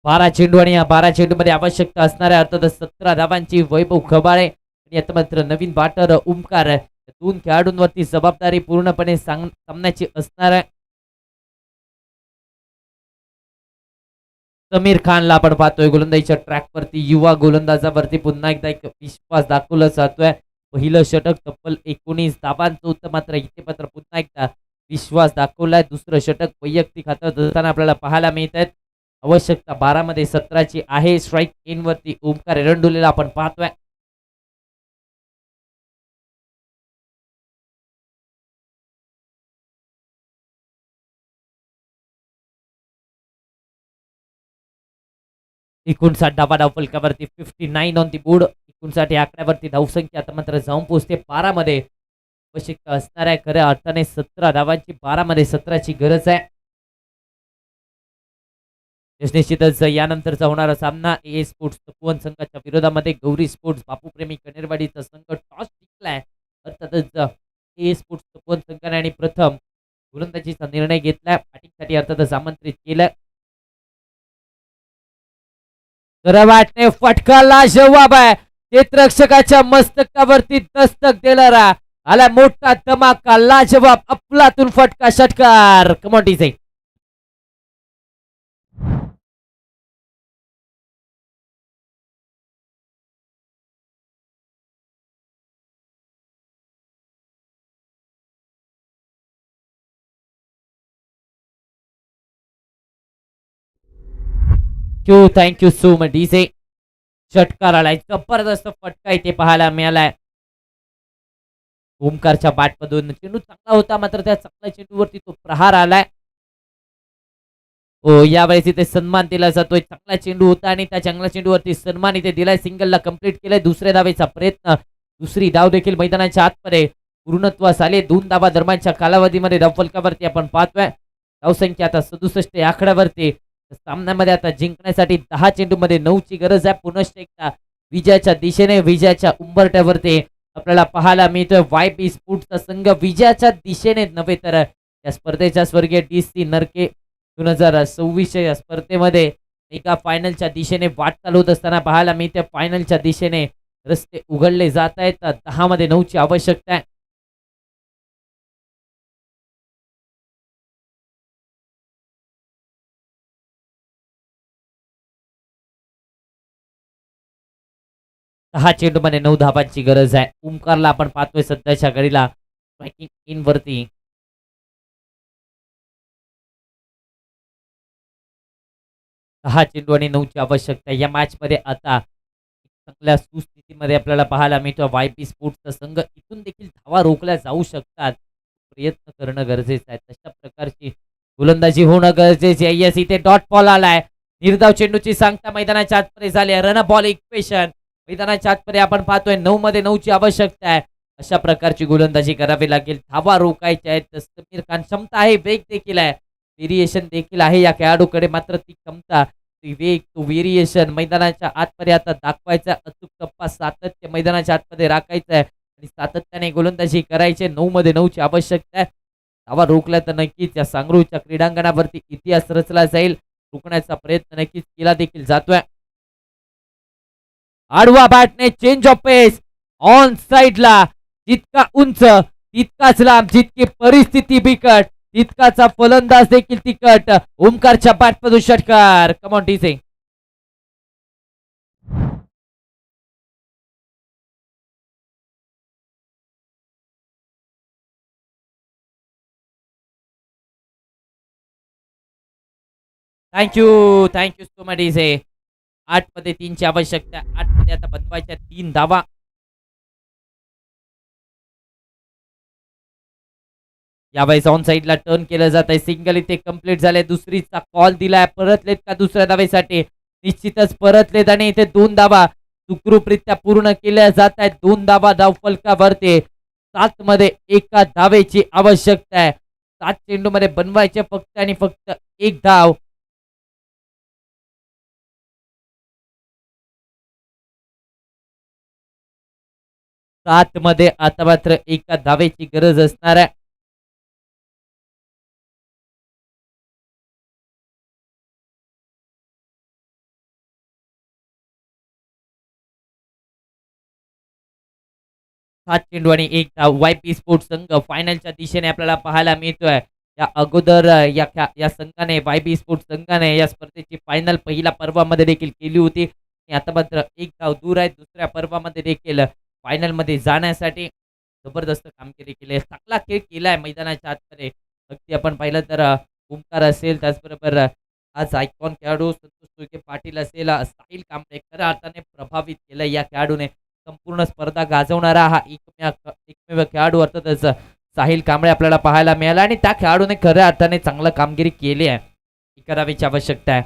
बारा चेंडू आणि या 12 चेंडू मध्ये आवश्यकता असणाऱ्या अर्थातच 17 धावांची. वैभव खबाळे आणि आता मात्र नवीन बॅटर ओमकार. 2 खेळाडूंवरती जबाबदारी पूर्णपणे सामन्याची असणार आहे. समीर खानला आपण पाहतोय गोलंदाजीच्या ट्रॅक वरती. युवा गोलंदाजावरती पुन्हा एकदा एक विश्वास दाखवला जातोय. पहिलं षटक तब्बल 19 धावांचं होतं. मात्र इथे मात्र पुन्हा एकदा विश्वास दाखवलाय. दुसरं षटक वैयक्तिक हातात असताना आपल्याला पाहायला मिळत आहेत. आवश्यकता 12 मध्ये 17 ची आहे. स्ट्राईक इन वरती ओमकार एरंडोलेला आपण पाहतोय. एकूण 60 धावा धावफलकावरती. 59 ऑन दी बोर्ड. 59 या आकड्यावरती धावसंख्या आता मात्र जाऊन पोहोचते 12 मध्ये. आवश्यकता असणार आहे खऱ्या अर्थाने 17 धावांची. 12 मध्ये 17 ची गरज आहे. निश्चितच यानंतरचा होणारा सामना ए स्पोर्ट्स तपोवन संघाच्या विरोधामध्ये. गौरी स्पोर्ट्स बापूप्रेमी कनेरवाडीचा संघ टॉस जिंकलाय. अर्थातच ए स्पोर्ट्स तपोवन संघाने आणि प्रथम गोलंदाजीचा निर्णय घेतलाय. बॅटिंगसाठी अर्थातच आमंत्रित केलंय. खरं वाटणे फटका लाजवाब आहे. क्षेत्ररक्षकाच्या मस्तकावरती दस्तक देणारा आला मोठा धमाका. लाजवाब अफलातून फटका. षटकार. कमॉन टीचे. Thank you so much DJ. षटकार आलाय. जबरदस्त फटका इथे पाहायला मिळालाय. ओमकारच्या बॅटमधून चेंडू चांगला होता. मात्र त्या चांगल्या चेंडूवरती तो प्रहार आलाय. हो यावेळेस इथे सन्मान दिला जातोय. चांगला चेंडू होता आणि त्या चांगल्या चेंडूवरती सन्मान इथे दिलाय. सिंगलला कंप्लीट केलाय. दुसऱ्या धावेचा प्रयत्न. दुसरी धाव देखील मैदानाच्या आतमध्ये पूर्णत्वास आले. 2 धावा दरम्यानच्या कालावधीमध्ये धावफलकावरती आपण पाहतोय. धावसंख्या आता 67 या आकड्यावरती. सामन्यामध्ये आता जिंकण्यासाठी 10 चेंडू मध्ये 9 ची गरज आहे. पुनश्च एकदा विजयाच्या दिशेने विजयाच्या उंबरठ्यावरती आपल्याला पाहायला मिळतोय YP स्पोर्ट्सचा संघ विजयाच्या दिशेने नव्हे तर या स्पर्धेच्या स्वर्गीय DC नरके 2026 या स्पर्धेमध्ये एका फायनलच्या दिशेने वाटचाल होत असताना पाहायला मिळते. फायनलच्या दिशेने रस्ते उघडले जात आहेत. 10 मध्ये 9 ची आवश्यकता आहे. दहा चेंडूमध्ये 9 धावांची गरज आहे. ओमकारला आपण पाहतोय सध्याच्या घडीला स्ट्रायकिंग इन वरती. दहा चेंडू आणि 9 ची आवश्यकता आहे. या मॅच मध्ये आता चांगल्या सुस्थितीमध्ये आपल्याला पाहायला मिळतो YP स्पोर्ट्सचा संघ. इथून देखील धावा रोखल्या जाऊ शकतात. प्रयत्न करणं गरजेचं आहे. तशा प्रकारची गोलंदाजी होणं गरजेचे आहे. यस, इथे डॉट बॉल आलाय. निर्धाव चेंडूची सांगता मैदानाच्या आतमध्ये झाली. रन बॉल इक्वेशन मैदानाच्या आतमध्ये आपण पाहतोय. 9 मध्ये 9 ची आवश्यकता आहे. अशा प्रकारची गोलंदाजी करावी लागेल. धावा रोखायच्या आहेत. समीर खान क्षमता आहे, वेग देखील आहे, व्हेरिएशन देखील आहे या खेळाडूकडे. मात्र ती क्षमता, ती वेग, तो व्हेरिएशन मैदानाच्या आतमध्ये आता दाखवायचा. अचूक टप्पा सातत्य मैदानाच्या आतमध्ये राखायचं आहे आणि सातत्याने गोलंदाजी करायचे. 9 मध्ये 9 ची आवश्यकता आहे. धावा रोखल्या तर नक्कीच या सांगरूळच्या क्रीडांगणावरती इतिहास रचला जाईल. रोखण्याचा प्रयत्न नक्कीच केला देखील जातोय. आडवा बॅटने चेंज ऑफ पेस ऑन साइडला. जितका उंच तितकाच लांब, जितकी परिस्थिती बिकट तितकाचा फलंदाज देखील तिकट. ओमकारच्या बॅटमधून षटकार. Come on DJ. Thank you so much DJ. 8 मध्ये 3 ची आवश्यकता. 8 मध्ये आता बनवायच्या 3 धावा. यावेळेस ऑन साइडला टर्न केलं जात आहे. सिंगल इथे कंप्लीट झाले. दुसरीचा कॉल दिलाय. परतलेत का दुसऱ्या धावेसाठी? निश्चितच परतलेत आणि इथे 2 धावा सुखरूपरित्या पूर्ण केल्या जात आहेत. 2 धावा धावफलकावरती. 7 मध्ये 1 धावेची आवश्यकता आहे. 7 चेंडू मध्ये बनवायचे फक्त आणि फक्त 1 धाव. सात मध्ये आता मात्र 1 धावेची गरज असणार आहे. सात चेंडू आणि 1 धाव. YP स्पोर्ट्स संघ फायनलच्या दिशेने आपल्याला पाहायला मिळतोय. या अगोदर या संघाने YP स्पोर्ट्स संघाने या स्पर्धेची फायनल पहिल्या पर्वामध्ये देखील केली होती. आता मात्र 1 धाव दूर आहे दुसऱ्या पर्वामध्ये देखील फायनल मध्ये जाण्यासाठी. जबरदस्त कामगिरी केली आहे. चांगला खेळ केलाय मैदानाच्या आतमध्ये. अगदी आपण पाहिलं तर ओमकार असेल, त्याचबरोबर आज आयकॉन खेळाडू संतोष सुके पाटील असेल, साहिल कांबळे खऱ्या अर्थाने प्रभावित केलं या खेळाडूने. संपूर्ण स्पर्धा गाजवणारा हा एकमेव खेळाडू अर्थातच साहिल कांबळे आपल्याला पाहायला मिळाला आणि त्या खेळाडूने खऱ्या अर्थाने चांगलं कामगिरी केली आहे. करावीची आवश्यकता आहे.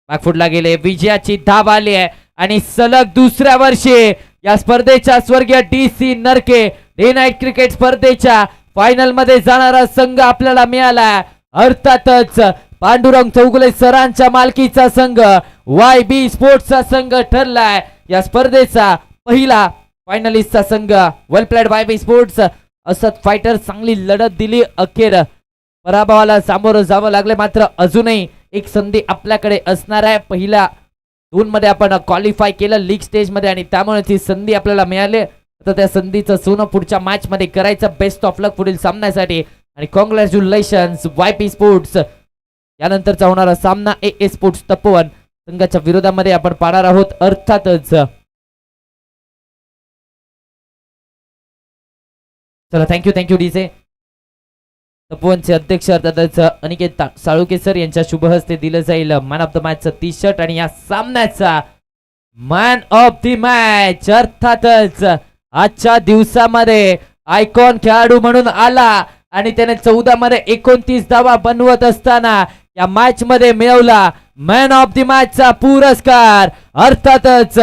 बॅकफुटला गेले. विजयाची धाव आली आहे आणि सलग दुसऱ्या वर्षी या स्पर्धेच्या स्वर्गीय DC नरके डे नाईट क्रिकेट स्पर्धेच्या फायनल मध्ये जाणारा संघ आपल्याला मिळाला. अर्थातच पांडुरंग चौगुले सरांच्या मालकीचा संघ YB स्पोर्ट्सचा संघ ठरलाय या स्पर्धेचा पहिला फायनलिस्टचा संघ. वेल प्लेड YB स्पोर्ट्स. असत फायटर चांगली लढत दिली. अखेर पराभवाला सामोरं जावं लागले. मात्र अजूनही एक संधी आपल्याकडे असणार आहे. पहिल्या 2 मध्ये आपण क्वालिफाय केलं लीग स्टेज मध्ये आणि त्यामुळे ती संधी आपल्याला मिळाली. आता त्या संधीचं सोनं पुढच्या मॅच मध्ये करायचं. बेस्ट ऑफ लक पुढील सामन्यासाठी आणि कॉंग्रॅच्युलेशन्स YP स्पोर्ट्स. यानंतरचा होणारा सामना AA स्पोर्ट्स तपोवन संघाच्या विरोधामध्ये आपण पाहणार आहोत. अर्थातच चला थँक्यू डीजे. तपोवनचे अध्यक्ष अर्थातच अनिकेत साळुके सर यांच्या शुभ हस्ते दिलं जाईल मॅन ऑफ द मॅचचं टी-शर्ट आणि या सामन्याचा मॅन ऑफ द मॅच अर्थातच आजच्या दिवसामध्ये आयकॉन खेळाडू म्हणून आला आणि त्याने 14 मध्ये 29 धावा बनवत असताना या मॅच मध्ये मिळवला मॅन ऑफ द मॅचचा पुरस्कार. अर्थातच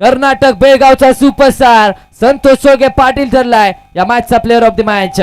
कर्नाटक बेळगावचा सुपरस्टार संतोष सोगे पाटील ठरलाय या मॅचचा प्लेअर ऑफ द मॅच.